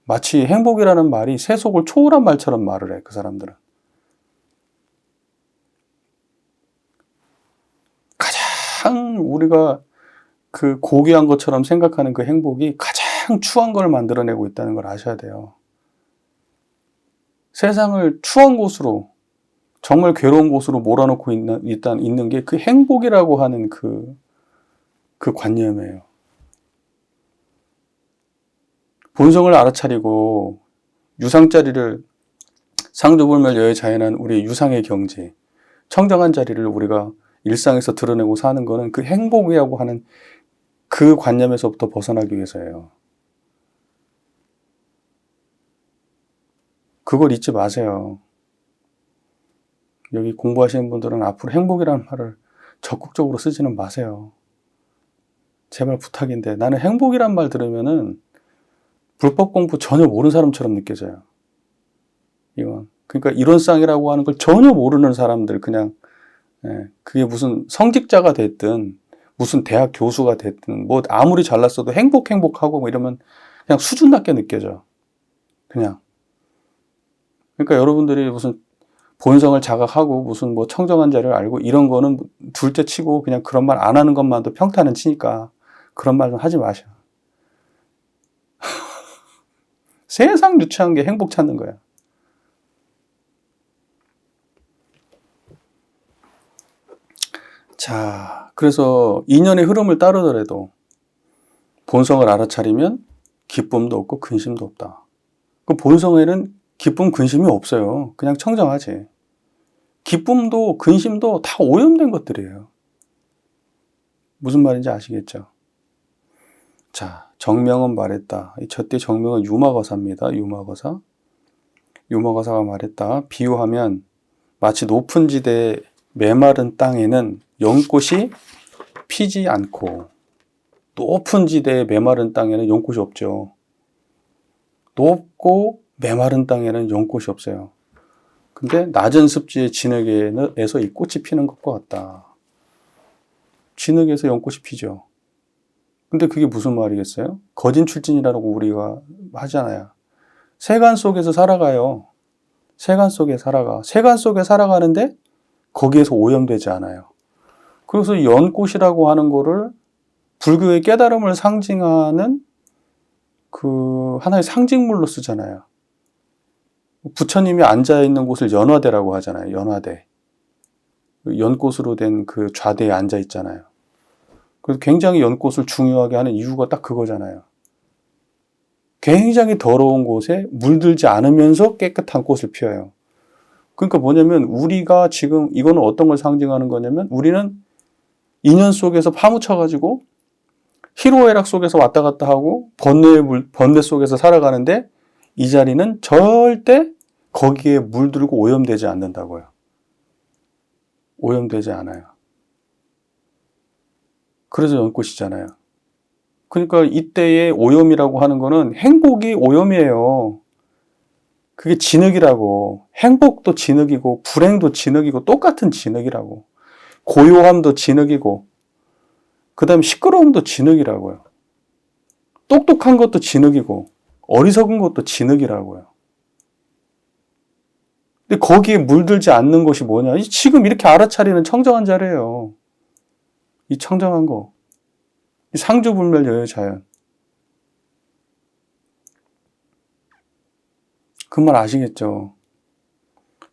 마치 행복이라는 말이 세속을 초월한 말처럼 말을 해. 그 사람들은. 가장 우리가 그 고귀한 것처럼 생각하는 그 행복이 가장 추한 걸 만들어내고 있다는 걸 아셔야 돼요. 세상을 추한 곳으로, 정말 괴로운 곳으로 몰아넣고 있는 게 그 행복이라고 하는 그 관념이에요. 본성을 알아차리고 유상자리를, 상조불멸 여여자연한 우리 유상의 경지, 청정한 자리를 우리가 일상에서 드러내고 사는 거는 그 행복이라고 하는 그 관념에서부터 벗어나기 위해서예요. 그걸 잊지 마세요. 여기 공부하시는 분들은 앞으로 행복이라는 말을 적극적으로 쓰지는 마세요. 제발 부탁인데, 나는 행복이란 말 들으면은 불법 공부 전혀 모르는 사람처럼 느껴져요. 이건. 그러니까 이론상이라고 하는 걸 전혀 모르는 사람들, 그냥, 그게 무슨 성직자가 됐든, 무슨 대학 교수가 됐든, 뭐 아무리 잘났어도 행복하고 뭐 이러면 그냥 수준 낮게 느껴져. 그냥. 그러니까 여러분들이 무슨 본성을 자각하고 무슨 뭐 청정한 자리를 알고 이런 거는 둘째 치고 그냥 그런 말 안 하는 것만도 평타는 치니까 그런 말 좀 하지 마셔. 세상 유치한 게 행복 찾는 거야. 자, 그래서 인연의 흐름을 따르더라도 본성을 알아차리면 기쁨도 없고 근심도 없다. 그 본성에는 기쁨, 근심이 없어요. 그냥 청정하지. 기쁨도 근심도 다 오염된 것들이에요. 무슨 말인지 아시겠죠? 자, 정명은 말했다. 저때 정명은 유마거사입니다. 유마거사. 유마거사가 말했다. 비유하면 마치 높은 지대에 메마른 땅에는 연꽃이 피지 않고, 높은 지대에 메마른 땅에는 연꽃이 없죠. 높고 메마른 땅에는 연꽃이 없어요. 근데 낮은 습지의 진흙에서 이 꽃이 피는 것과 같다. 진흙에서 연꽃이 피죠. 근데 그게 무슨 말이겠어요? 거진출진이라고 우리가 하잖아요. 세간 속에서 살아가요. 세간 속에 살아가. 세간 속에 살아가는데 거기에서 오염되지 않아요. 그래서 연꽃이라고 하는 거를 불교의 깨달음을 상징하는 그 하나의 상징물로 쓰잖아요. 부처님이 앉아있는 곳을 연화대라고 하잖아요. 연화대. 연꽃으로 된 그 좌대에 앉아있잖아요. 그래서 굉장히 연꽃을 중요하게 하는 이유가 딱 그거잖아요. 굉장히 더러운 곳에 물들지 않으면서 깨끗한 꽃을 피워요. 그러니까 뭐냐면 우리가 지금 이거는 어떤 걸 상징하는 거냐면 우리는 인연 속에서 파묻혀가지고 희로애락 속에서 왔다 갔다 하고 번뇌 속에서 살아가는데 이 자리는 절대 거기에 물들고 오염되지 않는다고요. 오염되지 않아요. 그래서 연꽃이잖아요. 그러니까 이때의 오염이라고 하는 거는 행복이 오염이에요. 그게 진흙이라고. 행복도 진흙이고 불행도 진흙이고 똑같은 진흙이라고. 고요함도 진흙이고 그 다음에 시끄러움도 진흙이라고요. 똑똑한 것도 진흙이고 어리석은 것도 진흙이라고요. 근데 거기에 물들지 않는 것이 뭐냐? 지금 이렇게 알아차리는 청정한 자리예요. 이 청정한 거. 이 상주불멸 여여자연. 그 말 아시겠죠?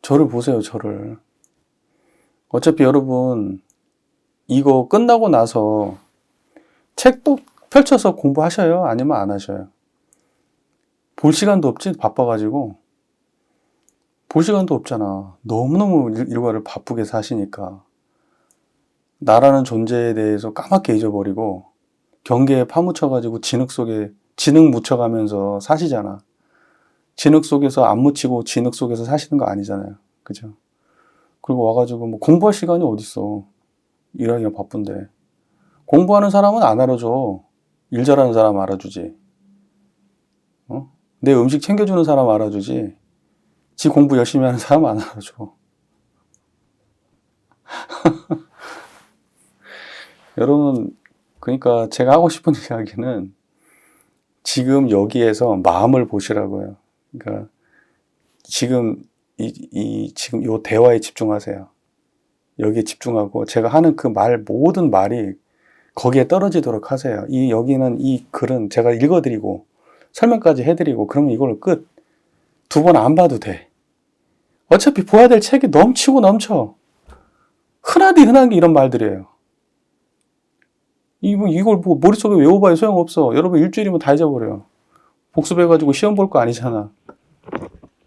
저를 보세요, 저를. 어차피 여러분 이거 끝나고 나서 책도 펼쳐서 공부하셔요? 아니면 안 하셔요? 볼 시간도 없지? 바빠가지고. 볼 시간도 없잖아. 너무너무 일과를 바쁘게 사시니까. 나라는 존재에 대해서 까맣게 잊어버리고 경계에 파묻혀가지고 진흙 묻혀가면서 사시잖아. 진흙 속에서 안 묻히고 진흙 속에서 사시는 거 아니잖아요. 그죠? 그리고 와가지고 뭐 공부할 시간이 어딨어. 일하기가 바쁜데. 공부하는 사람은 안 알아줘. 일 잘하는 사람 알아주지. 내 음식 챙겨주는 사람 알아주지. 지 공부 열심히 하는 사람 안 알아줘. 여러분, 그러니까 제가 하고 싶은 이야기는 지금 여기에서 마음을 보시라고요. 그러니까 지금 지금 요 대화에 집중하세요. 여기에 집중하고 제가 하는 그 모든 말이 거기에 떨어지도록 하세요. 여기는 이 글은 제가 읽어드리고 설명까지 해드리고 그러면 이걸로 끝. 2번 안 봐도 돼. 어차피 보아야 될 책이 넘치고 넘쳐. 흔하디 흔한 게 이런 말들이에요. 이걸 뭐 머릿속에 외워봐야 소용없어. 여러분 일주일이면 다 잊어버려요. 복습해가지고 시험 볼 거 아니잖아.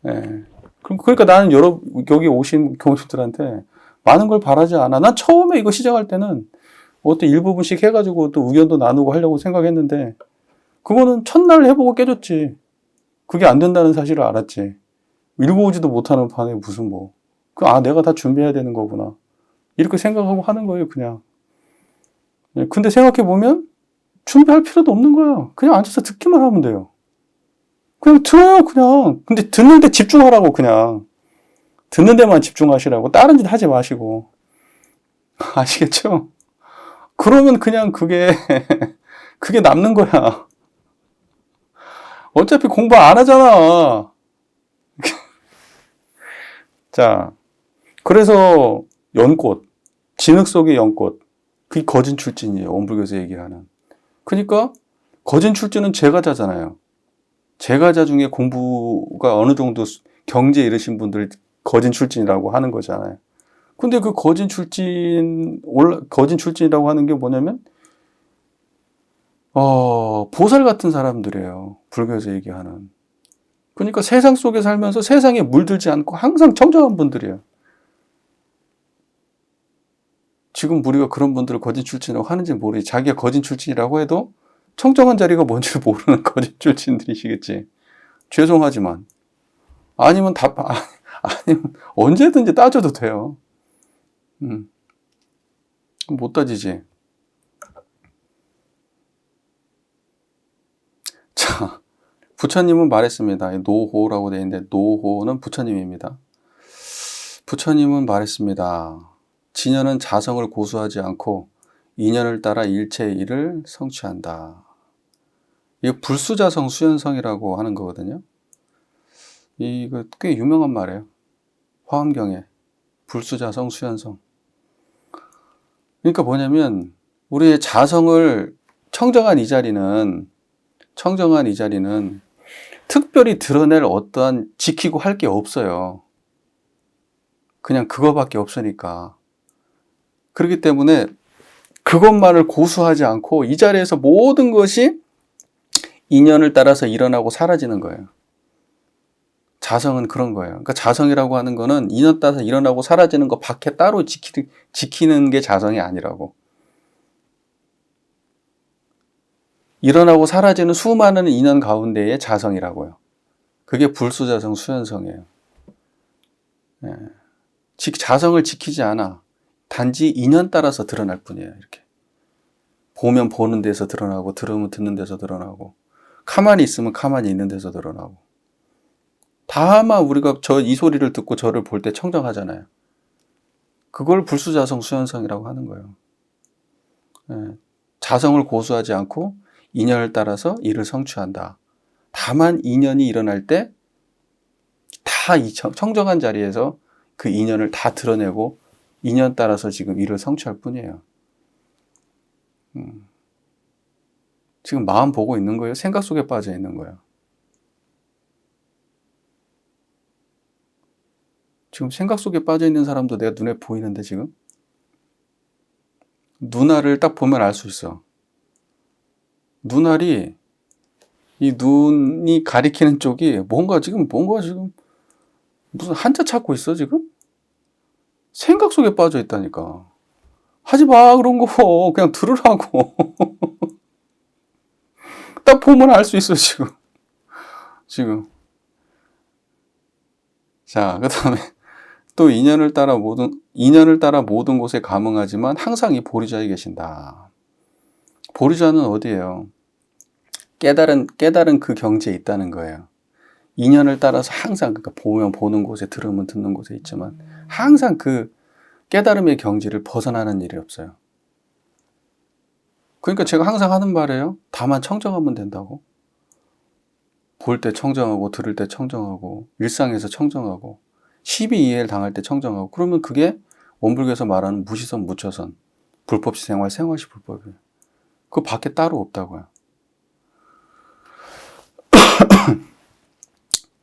예. 그러니까 나는 여기 오신 교우님들한테 많은 걸 바라지 않아. 난 처음에 이거 시작할 때는 어때 일부분씩 해가지고 또 의견도 나누고 하려고 생각했는데 그거는 첫날 해보고 깨졌지. 그게 안 된다는 사실을 알았지. 읽어오지도 못하는 판에 무슨 뭐. 내가 다 준비해야 되는 거구나. 이렇게 생각하고 하는 거예요, 그냥. 근데 생각해보면 준비할 필요도 없는 거야. 그냥 앉아서 듣기만 하면 돼요. 그냥 들어요, 그냥. 근데 듣는데 집중하라고, 그냥. 듣는 데만 집중하시라고. 다른 짓 하지 마시고. 아시겠죠? 그러면 그냥 그게 남는 거야. 어차피 공부 안 하잖아. 자, 그래서 연꽃, 진흙 속의 연꽃, 그게 거진 출진이에요. 원불교에서 얘기하는. 그러니까 거진 출진은 제가자잖아요. 제가자 중에 공부가 어느 정도 경지에 이르신 분들 거진 출진이라고 하는 거잖아요. 근데 그 거진 출진이라고 하는 게 뭐냐면 보살 같은 사람들이에요. 불교에서 얘기하는. 그러니까 세상 속에 살면서 세상에 물들지 않고 항상 청정한 분들이에요. 지금 우리가 그런 분들을 거진 출진이라고 하는지 모르지. 자기가 거진 출진이라고 해도 청정한 자리가 뭔지를 모르는 거진 출진들이시겠지. 죄송하지만. 아니면 언제든지 따져도 돼요. 못 따지지. 자, 부처님은 말했습니다. 노호라고 되어 있는데 노호는 부처님입니다. 부처님은 말했습니다. 진연은 자성을 고수하지 않고 인연을 따라 일체의 일을 성취한다. 이게 불수자성 수연성이라고 하는 거거든요. 이거 꽤 유명한 말이에요. 화엄경에 불수자성 수연성. 그러니까 뭐냐면 우리의 자성을 청정한 이 자리는 특별히 드러낼 어떠한 지키고 할 게 없어요. 그냥 그거밖에 없으니까. 그렇기 때문에 그것만을 고수하지 않고 이 자리에서 모든 것이 인연을 따라서 일어나고 사라지는 거예요. 자성은 그런 거예요. 그러니까 자성이라고 하는 거는 인연 따라서 일어나고 사라지는 거 밖에 따로 지키는 게 자성이 아니라고. 일어나고 사라지는 수많은 인연 가운데의 자성이라고요. 그게 불수자성 수연성이에요. 예. 자성을 지키지 않아. 단지 인연 따라서 드러날 뿐이에요. 이렇게 보면 보는 데서 드러나고 들으면 듣는 데서 드러나고 가만히 있으면 가만히 있는 데서 드러나고 다만 우리가 이 소리를 듣고 저를 볼 때 청정하잖아요. 그걸 불수자성 수연성이라고 하는 거예요. 예. 자성을 고수하지 않고 인연을 따라서 일을 성취한다. 다만 인연이 일어날 때 다 이 청정한 자리에서 그 인연을 다 드러내고 인연 따라서 지금 일을 성취할 뿐이에요. 지금 마음 보고 있는 거예요? 생각 속에 빠져 있는 거예요? 지금 생각 속에 빠져 있는 사람도 내가 눈에 보이는데 지금? 눈알을 딱 보면 알 수 있어. 눈알이 이 눈이 가리키는 쪽이 뭔가 지금 무슨 한자 찾고 있어 지금? 생각 속에 빠져 있다니까. 하지 마 그런 거 그냥 들으라고. 딱 보면 알 수 있어 지금. 자, 그다음에 또 인연을 따라 모든 곳에 감응하지만 항상 이 보리자에 계신다. 보리자는 어디예요? 깨달은 그 경지에 있다는 거예요. 인연을 따라서 항상 그러니까 보면 보는 곳에 들으면 듣는 곳에 있지만 항상 그 깨달음의 경지를 벗어나는 일이 없어요. 그러니까 제가 항상 하는 말이에요. 다만 청정하면 된다고. 볼 때 청정하고 들을 때 청정하고 일상에서 청정하고 시비이해를 당할 때 청정하고 그러면 그게 원불교에서 말하는 무시선 무처선 불법시 생활시 불법이에요. 그 밖에 따로 없다고요.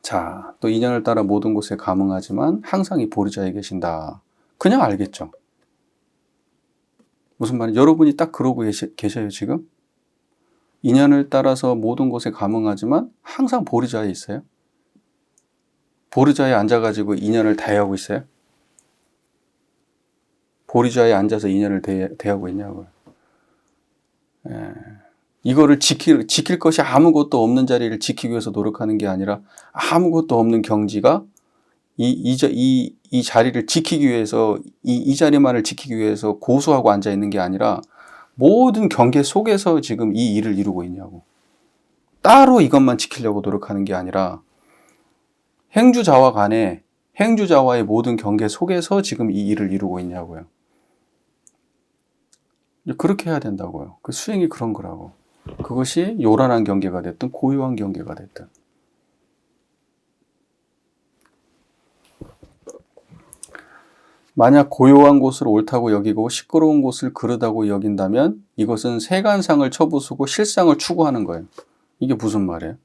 자, 또 인연을 따라 모든 곳에 감응하지만 항상 이 보리자에 계신다. 그냥 알겠죠? 무슨 말이에요? 여러분이 딱 그러고 계셔요 지금? 인연을 따라서 모든 곳에 감응하지만 항상 보리자에 있어요? 보리자에 앉아가지고 인연을 대하고 있어요? 보리자에 앉아서 인연을 대하고 있냐고요. 예. 이거를 지킬 것이 아무것도 없는 자리를 지키기 위해서 노력하는 게 아니라 아무것도 없는 경지가 이 자리를 지키기 위해서 이 자리만을 지키기 위해서 고수하고 앉아 있는 게 아니라 모든 경계 속에서 지금 이 일을 이루고 있냐고. 따로 이것만 지키려고 노력하는 게 아니라 행주자와 간에 행주자와의 모든 경계 속에서 지금 이 일을 이루고 있냐고요. 그렇게 해야 된다고요. 그 수행이 그런 거라고. 그것이 요란한 경계가 됐든 고요한 경계가 됐든. 만약 고요한 곳을 옳다고 여기고 시끄러운 곳을 그르다고 여긴다면 이것은 세간상을 쳐부수고 실상을 추구하는 거예요. 이게 무슨 말이에요?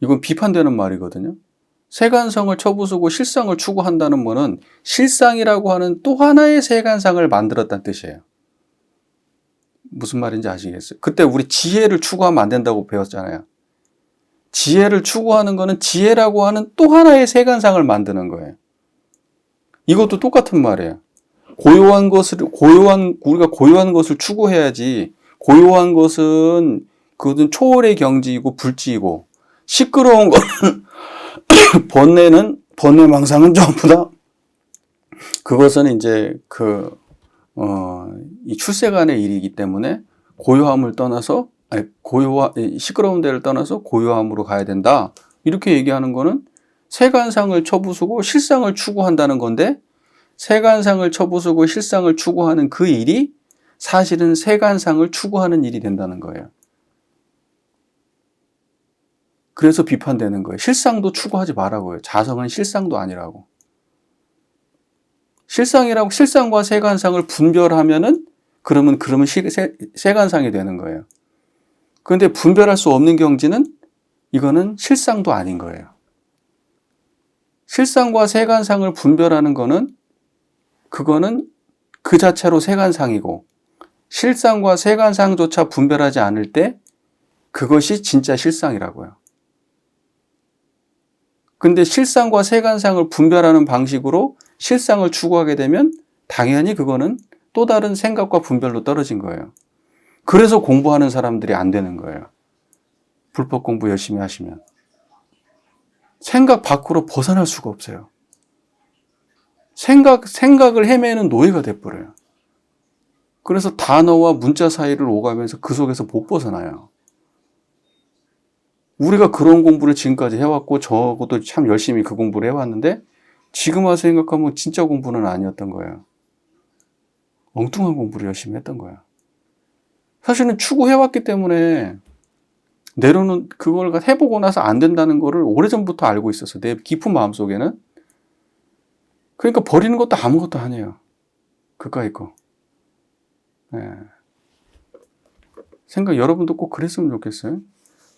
이건 비판되는 말이거든요. 세간성을 쳐부수고 실상을 추구한다는 거는 실상이라고 하는 또 하나의 세간상을 만들었다는 뜻이에요. 무슨 말인지 아시겠어요? 그때 우리 지혜를 추구하면 안 된다고 배웠잖아요. 지혜를 추구하는 거는 지혜라고 하는 또 하나의 세간상을 만드는 거예요. 이것도 똑같은 말이에요. 우리가 고요한 것을 추구해야지. 고요한 것은 그것은 초월의 경지이고 불지이고 시끄러운 것은 번뇌망상은 전부 다 그것은 이제 이 출세간의 일이기 때문에 고요함을 떠나서 시끄러운 데를 떠나서 고요함으로 가야 된다. 이렇게 얘기하는 거는 세간상을 쳐부수고 실상을 추구한다는 건데 세간상을 쳐부수고 실상을 추구하는 그 일이 사실은 세간상을 추구하는 일이 된다는 거예요. 그래서 비판되는 거예요. 실상도 추구하지 말라고요. 자성은 실상도 아니라고. 실상과 세간상을 분별하면은 그러면 세간상이 되는 거예요. 그런데 분별할 수 없는 경지는 이거는 실상도 아닌 거예요. 실상과 세간상을 분별하는 거는 그거는 그 자체로 세간상이고 실상과 세간상조차 분별하지 않을 때 그것이 진짜 실상이라고요. 근데 실상과 세간상을 분별하는 방식으로 실상을 추구하게 되면 당연히 그거는 또 다른 생각과 분별로 떨어진 거예요. 그래서 공부하는 사람들이 안 되는 거예요. 불법 공부 열심히 하시면. 생각 밖으로 벗어날 수가 없어요. 생각을 헤매는 노예가 돼버려요. 그래서 단어와 문자 사이를 오가면서 그 속에서 못 벗어나요. 우리가 그런 공부를 지금까지 해왔고 적어도 참 열심히 그 공부를 해왔는데 지금 와서 생각하면 진짜 공부는 아니었던 거예요. 엉뚱한 공부를 열심히 했던 거야. 사실은 추구해왔기 때문에 내로는 그걸 해보고 나서 안 된다는 거를 오래전부터 알고 있었어. 내 깊은 마음속에는. 그러니까 버리는 것도 아무것도 아니에요. 그까이 거. 네. 생각 여러분도 꼭 그랬으면 좋겠어요.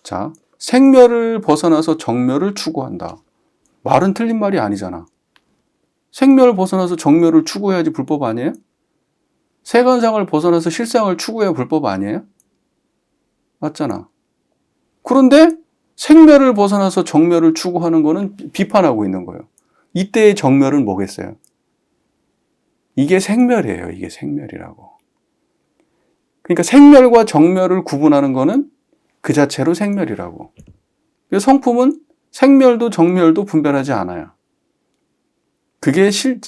자, 생멸을 벗어나서 정멸을 추구한다. 말은 틀린 말이 아니잖아. 생멸을 벗어나서 정멸을 추구해야지 불법 아니에요? 세간상을 벗어나서 실상을 추구해야 불법 아니에요? 맞잖아. 그런데 생멸을 벗어나서 정멸을 추구하는 거는 비판하고 있는 거예요. 이때의 정멸은 뭐겠어요? 이게 생멸이에요. 이게 생멸이라고. 그러니까 생멸과 정멸을 구분하는 거는 그 자체로 생멸이라고. 그래서 성품은 생멸도 정멸도 분별하지 않아요. 그것이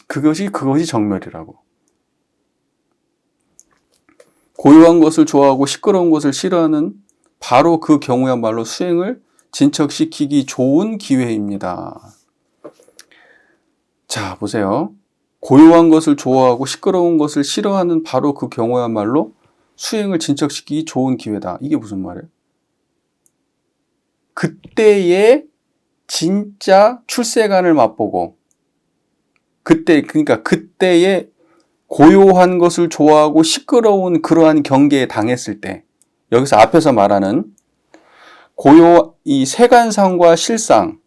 정멸이라고. 고요한 것을 좋아하고 시끄러운 것을 싫어하는 바로 그 경우야말로 수행을 진척시키기 좋은 기회입니다. 자, 보세요. 고요한 것을 좋아하고 시끄러운 것을 싫어하는 바로 그 경우야말로 수행을 진척시키기 좋은 기회다. 이게 무슨 말이에요? 그때의 진짜 출세간을 맛보고 그러니까 그때의 고요한 것을 좋아하고 시끄러운 그러한 경계에 당했을 때 여기서 앞에서 말하는 이 세간상과 실상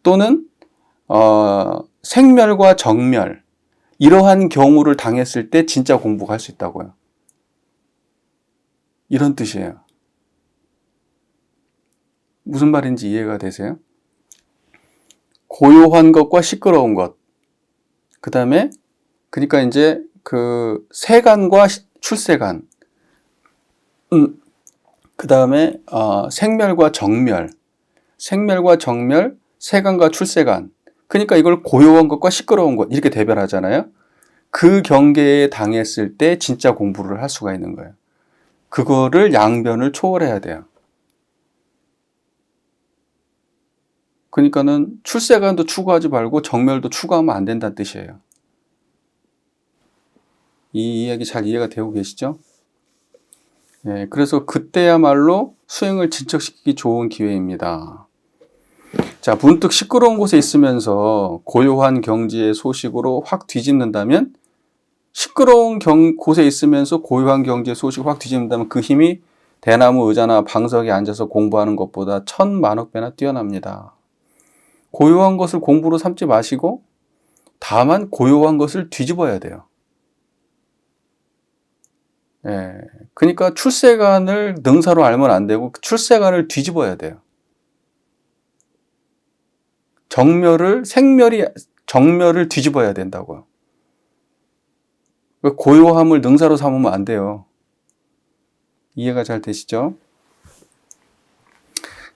또는 생멸과 정멸 이러한 경우를 당했을 때 진짜 공부가 할 수 있다고요. 이런 뜻이에요. 무슨 말인지 이해가 되세요? 고요한 것과 시끄러운 것. 그 다음에 그러니까 이제 그 세간과 출세간. 그 다음에 생멸과 정멸. 생멸과 정멸, 세간과 출세간. 그러니까 이걸 고요한 것과 시끄러운 것 이렇게 대별하잖아요. 그 경계에 당했을 때 진짜 공부를 할 수가 있는 거예요. 그거를 양변을 초월해야 돼요. 그러니까는 출세간도 추구하지 말고 정멸도 추구하면 안 된다는 뜻이에요. 이 이야기 잘 이해가 되고 계시죠? 네, 그래서 그때야말로 수행을 진척시키기 좋은 기회입니다. 자, 문득 시끄러운 곳에 있으면서 고요한 경지의 소식으로 확 뒤집는다면 시끄러운 곳에 있으면서 고요한 경지의 소식을 확 뒤집는다면 그 힘이 대나무 의자나 방석에 앉아서 공부하는 것보다 1000만억 배나 뛰어납니다. 고요한 것을 공부로 삼지 마시고 다만 고요한 것을 뒤집어야 돼요. 예, 그러니까 출세간을 능사로 알면 안 되고 출세간을 뒤집어야 돼요. 정멸을 뒤집어야 된다고요. 고요함을 능사로 삼으면 안 돼요. 이해가 잘 되시죠?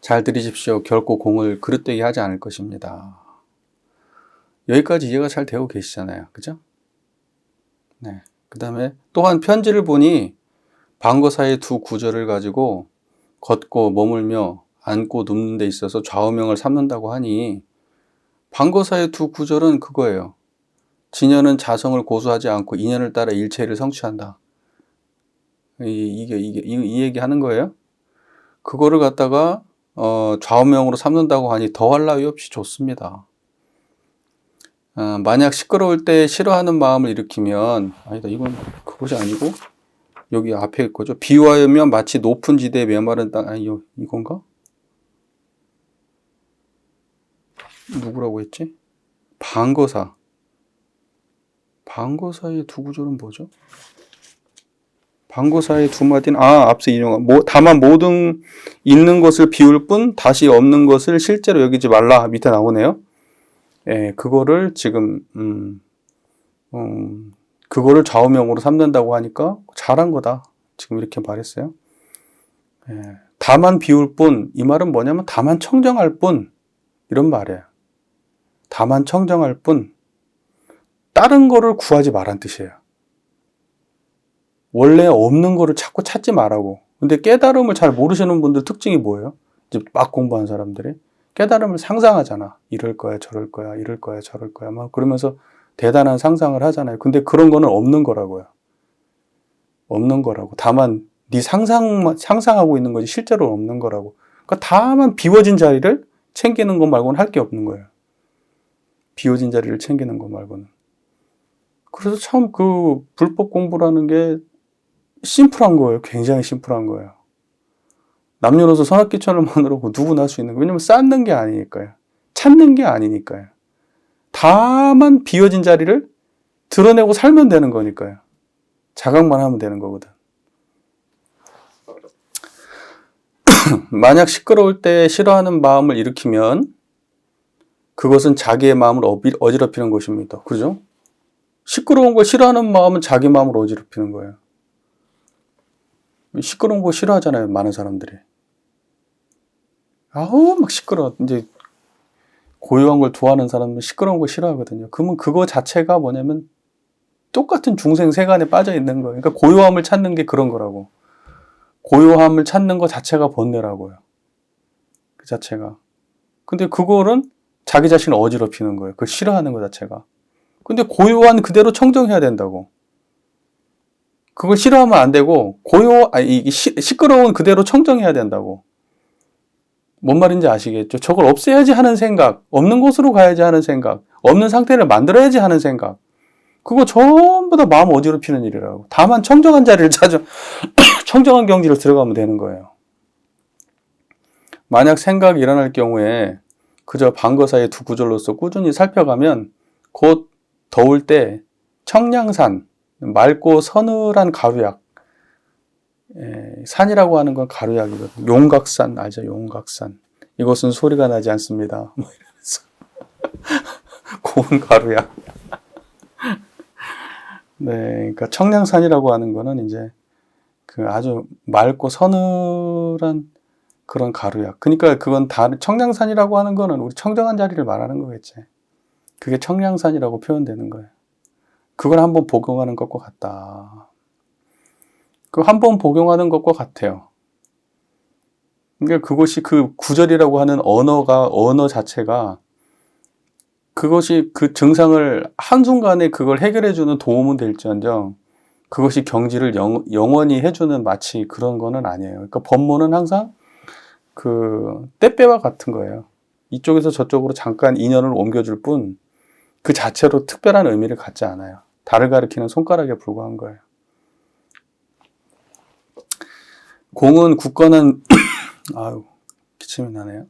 잘 들으십시오. 결코 공을 그릇되게 하지 않을 것입니다. 여기까지 이해가 잘 되고 계시잖아요. 그죠? 네. 그 다음에 또한 편지를 보니 방거사의 두 구절을 가지고 걷고 머물며 앉고 눕는 데 있어서 좌우명을 삼는다고 하니 방거사의 두 구절은 그거예요. 진연은 자성을 고수하지 않고 인연을 따라 일체를 성취한다. 이 얘기 하는 거예요. 그거를 갖다가 좌우명으로 삼는다고 하니 더할 나위 없이 좋습니다. 만약 시끄러울 때 싫어하는 마음을 일으키면 아니다 이건 그것이 아니고 여기 앞에 거죠. 비유하면 마치 높은 지대에 메마른 땅 아니 이건가? 누구라고 했지? 방거사의 두 구절은 뭐죠? 방거사의 두 마디는 앞서 인용한 다만 모든 있는 것을 비울 뿐 다시 없는 것을 실제로 여기지 말라 밑에 나오네요. 예, 그거를 지금 그거를 좌우명으로 삼는다고 하니까 잘한 거다. 지금 이렇게 말했어요. 예, 다만 비울 뿐, 이 말은 뭐냐면 다만 청정할 뿐 이런 말이에요. 다만 청정할 뿐. 다른 거를 구하지 말란 뜻이에요. 원래 없는 거를 자꾸 찾지 말라고. 근데 깨달음을 잘 모르시는 분들 특징이 뭐예요? 이제 막 공부한 사람들이 깨달음을 상상하잖아. 이럴 거야, 저럴 거야, 이럴 거야, 저럴 거야. 막 그러면서 대단한 상상을 하잖아요. 근데 그런 거는 없는 거라고요. 없는 거라고. 다만 네 상상하고 있는 거지 실제로 없는 거라고. 그러니까 다만 비워진 자리를 챙기는 것 말고는 할 게 없는 거예요. 비워진 자리를 챙기는 것 말고는. 그래서 참 그 불법 공부라는 게 심플한 거예요. 굉장히 심플한 거예요. 남녀노소 선악귀천을만으로 누구나 할 수 있는 거예요. 왜냐면 쌓는 게 아니니까요. 찾는 게 아니니까요. 다만 비워진 자리를 드러내고 살면 되는 거니까요. 자각만 하면 되는 거거든. 만약 시끄러울 때 싫어하는 마음을 일으키면 그것은 자기의 마음을 어지럽히는 것입니다. 그죠? 시끄러운 걸 싫어하는 마음은 자기 마음을 어지럽히는 거예요. 시끄러운 거 싫어하잖아요. 많은 사람들이. 아우 막 시끄러워. 이제 고요한 걸 좋아하는 사람은 시끄러운 거 싫어하거든요. 그러면 그거 자체가 뭐냐면 똑같은 중생 세간에 빠져 있는 거예요. 그러니까 고요함을 찾는 게 그런 거라고. 고요함을 찾는 것 자체가 번뇌라고요. 그 자체가. 근데 그거는 자기 자신을 어지럽히는 거예요. 그걸 싫어하는 것 자체가. 근데 고요한 그대로 청정해야 된다고. 그걸 싫어하면 안 되고 시끄러운 그대로 청정해야 된다고. 뭔 말인지 아시겠죠? 저걸 없애야지 하는 생각, 없는 곳으로 가야지 하는 생각, 없는 상태를 만들어야지 하는 생각. 그거 전부 다 마음 어지럽히는 일이라고. 다만 청정한 자리를 찾아 청정한 경지를 들어가면 되는 거예요. 만약 생각이 일어날 경우에 그저 방거 사이의 두 구절로서 꾸준히 살펴가면 곧 더울 때 청량산, 맑고 서늘한 가루약, 산이라고 하는 건 가루약이거든요. 용각산 알죠? 용각산. 이것은 소리가 나지 않습니다. 뭐 이러면서 고운 가루약. 네, 그러니까 청량산이라고 하는 거는 이제 그 아주 맑고 서늘한 그런 가루약. 그러니까 그건 청량산이라고 하는 거는 우리 청정한 자리를 말하는 거겠지. 그게 청량산이라고 표현되는 거예요. 그걸 한번 복용하는 것과 같다. 그 한 번 복용하는 것과 같아요. 그러니까 그것이 그 구절이라고 하는 언어 자체가 그것이 그 증상을 한순간에 그걸 해결해주는 도움은 될지언정 그것이 경지를 영원히 해주는 마치 그런 거는 아니에요. 그러니까 법문은 항상 그 떼빼와 같은 거예요. 이쪽에서 저쪽으로 잠깐 인연을 옮겨줄 뿐 그 자체로 특별한 의미를 갖지 않아요. 달을 가리키는 손가락에 불과한 거예요. 공은 굳건한 아유 기침이 나네요.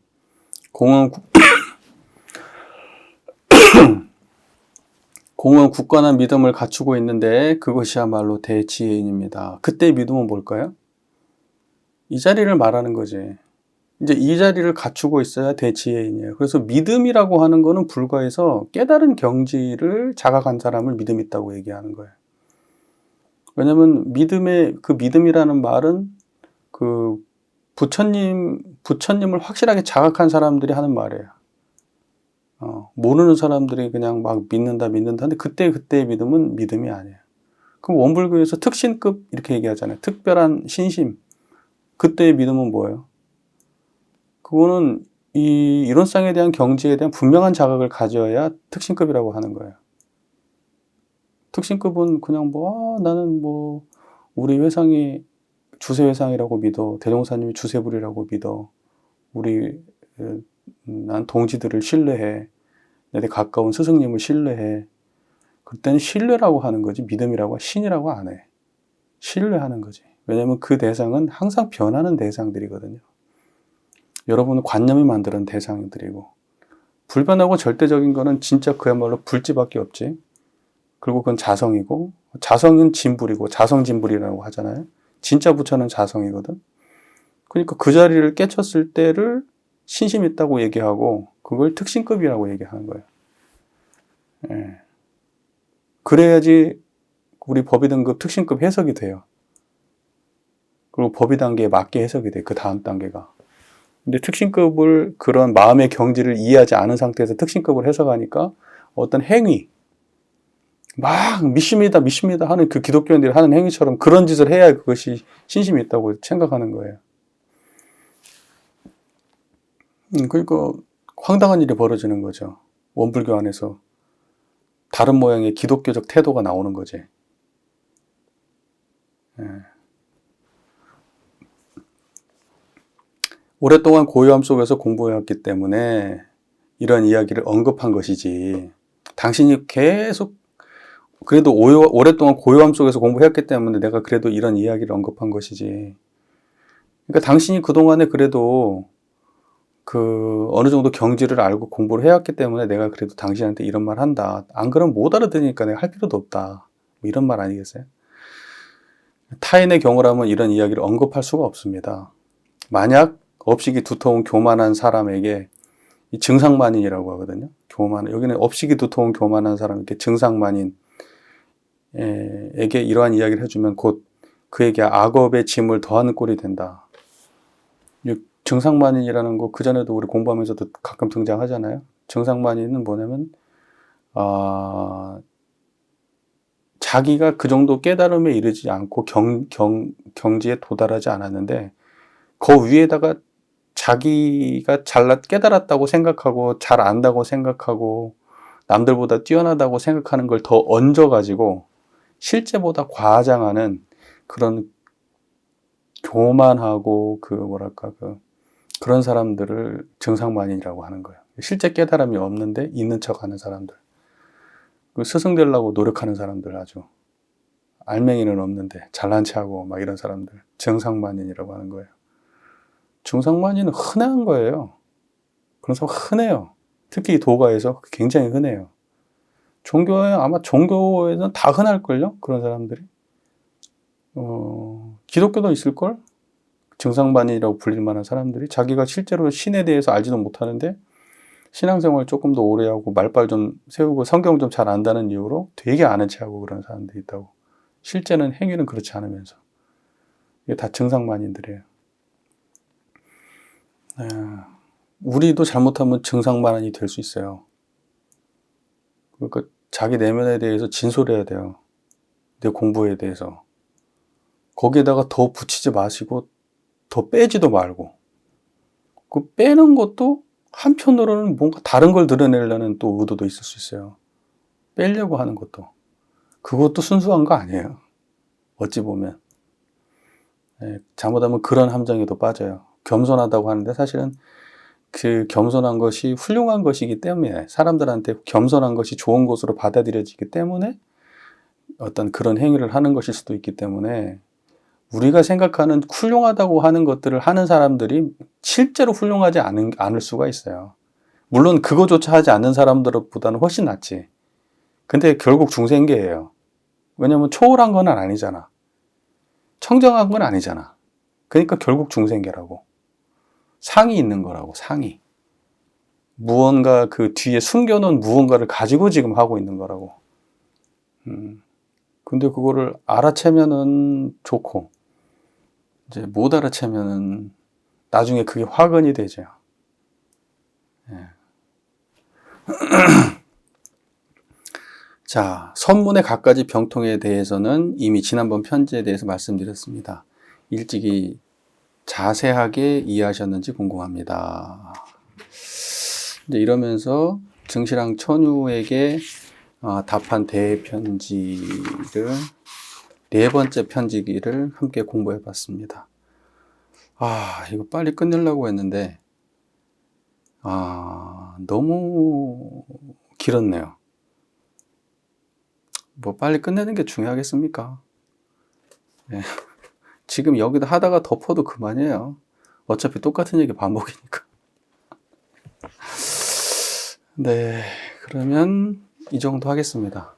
공은 굳건한 믿음을 갖추고 있는데 그것이야말로 대지혜인입니다. 그때의 믿음은 뭘까요? 이 자리를 말하는 거지. 이제 이 자리를 갖추고 있어야 대지혜인이에요. 그래서 믿음이라고 하는 거는 불과해서 깨달은 경지를 자각한 사람을 믿음 있다고 얘기하는 거예요. 왜냐면 그 믿음이라는 말은 그 부처님을 확실하게 자각한 사람들이 하는 말이에요. 모르는 사람들이 그냥 막 믿는다. 근데 그때의 믿음은 믿음이 아니에요. 그럼 원불교에서 특신급 이렇게 얘기하잖아요. 특별한 신심. 그때의 믿음은 뭐예요? 그거는 이 이론상에 대한 경지에 대한 분명한 자각을 가져야 특신급이라고 하는 거예요. 특신급은 그냥 나는 우리 회상이 주세회상이라고 믿어. 대종사님이 주세불이라고 믿어. 난 동지들을 신뢰해. 내 가까운 스승님을 신뢰해. 그때는 신뢰라고 하는 거지 믿음이라고 신이라고 안 해. 신뢰하는 거지. 왜냐하면 그 대상은 항상 변하는 대상들이거든요. 여러분은 관념이 만드는 대상들이고 불변하고 절대적인 거는 진짜 그야말로 불지밖에 없지. 그리고 그건 자성이고 자성은 진불이고 자성진불이라고 하잖아요. 진짜 부처는 자성이거든. 그러니까 그 자리를 깨쳤을 때를 신심 있다고 얘기하고 그걸 특신급이라고 얘기하는 거예요. 예. 그래야지 우리 법의 등급 특신급 해석이 돼요. 그리고 법의 단계에 맞게 해석이 돼. 그 다음 단계가. 근데 특신급을 그런 마음의 경지를 이해하지 않은 상태에서 특신급을 해석하니까 어떤 행위, 막 믿습니다, 믿습니다 하는 그 기독교인들이 하는 행위처럼 그런 짓을 해야 그것이 신심이 있다고 생각하는 거예요. 그러니까 황당한 일이 벌어지는 거죠. 원불교 안에서 다른 모양의 기독교적 태도가 나오는 거지. 예. 오랫동안 고요함 속에서 공부해왔기 때문에 이런 이야기를 언급한 것이지, 당신이 계속 그래도 오랫동안 고요함 속에서 공부했기 때문에 내가 그래도 이런 이야기를 언급한 것이지, 그러니까 당신이 그동안에 그래도 어느 정도 경지를 알고 공부를 해왔기 때문에 내가 그래도 당신한테 이런 말 한다. 안 그러면 못 알아들으니까 내가 할 필요도 없다. 뭐 이런 말 아니겠어요? 타인의 경우라면 이런 이야기를 언급할 수가 없습니다. 만약 업식이 두터운 교만한 사람에게 이 증상만인이라고 하거든요. 여기는 업식이 두터운 교만한 사람에게 증상만인에게 이러한 이야기를 해주면 곧 그에게 악업의 짐을 더하는 꼴이 된다. 증상만인이라는 거 그전에도 우리 공부하면서도 가끔 등장하잖아요. 증상만인은 뭐냐면 자기가 그 정도 깨달음에 이르지 않고 경지에 도달하지 않았는데 그 위에다가 자기가 깨달았다고 생각하고 잘 안다고 생각하고 남들보다 뛰어나다고 생각하는 걸 더 얹어가지고 실제보다 과장하는 그런 교만하고 그런 사람들을 증상만인이라고 하는 거예요. 실제 깨달음이 없는데 있는 척하는 사람들, 스승 되려고 노력하는 사람들, 아주 알맹이는 없는데 잘난 체하고 막 이런 사람들, 증상만인이라고 하는 거예요. 증상만인은 흔한 거예요. 그런 사람 흔해요. 특히 도가에서 굉장히 흔해요. 아마 종교에는 다 흔할걸요? 그런 사람들이. 기독교도 있을걸? 증상만인이라고 불릴 만한 사람들이 자기가 실제로 신에 대해서 알지도 못하는데 신앙생활 조금 더 오래 하고 말빨 좀 세우고 성경 좀 잘 안다는 이유로 되게 아는 체하고 그런 사람들이 있다고. 실제는 행위는 그렇지 않으면서. 이게 다 증상만인들이에요. 우리도 잘못하면 증상만인이 될 수 있어요. 그러니까 자기 내면에 대해서 진솔해야 돼요. 내 공부에 대해서. 거기에다가 더 붙이지 마시고 더 빼지도 말고. 그 빼는 것도 한편으로는 뭔가 다른 걸 드러내려는 또 의도도 있을 수 있어요. 빼려고 하는 것도. 그것도 순수한 거 아니에요. 어찌 보면. 잘못하면 그런 함정에도 빠져요. 겸손하다고 하는데 사실은 그 겸손한 것이 훌륭한 것이기 때문에, 사람들한테 겸손한 것이 좋은 것으로 받아들여지기 때문에 어떤 그런 행위를 하는 것일 수도 있기 때문에, 우리가 생각하는 훌륭하다고 하는 것들을 하는 사람들이 실제로 훌륭하지 않을 수가 있어요. 물론 그거조차 하지 않는 사람들보다는 훨씬 낫지. 근데 결국 중생계예요. 왜냐면 초월한 건 아니잖아. 청정한 건 아니잖아. 그러니까 결국 중생계라고. 상이 있는 거라고, 상이. 무언가 그 뒤에 숨겨놓은 무언가를 가지고 지금 하고 있는 거라고. 근데 그거를 알아채면은 좋고, 이제 못 알아채면은 나중에 그게 화근이 되죠. 자, 선문의 갖가지 병통에 대해서는 이미 지난번 편지에 대해서 말씀드렸습니다. 일찍이 자세하게 이해하셨는지 궁금합니다. 이제 이러면서 증시랑 천유에게 답한 대편지를, 네 번째 편지기를 함께 공부해 봤습니다. 이거 빨리 끝내려고 했는데 너무 길었네요. 뭐 빨리 끝내는 게 중요하겠습니까? 지금 여기다 하다가 덮어도 그만이에요. 어차피 똑같은 얘기 반복이니까. 네, 그러면 이 정도 하겠습니다.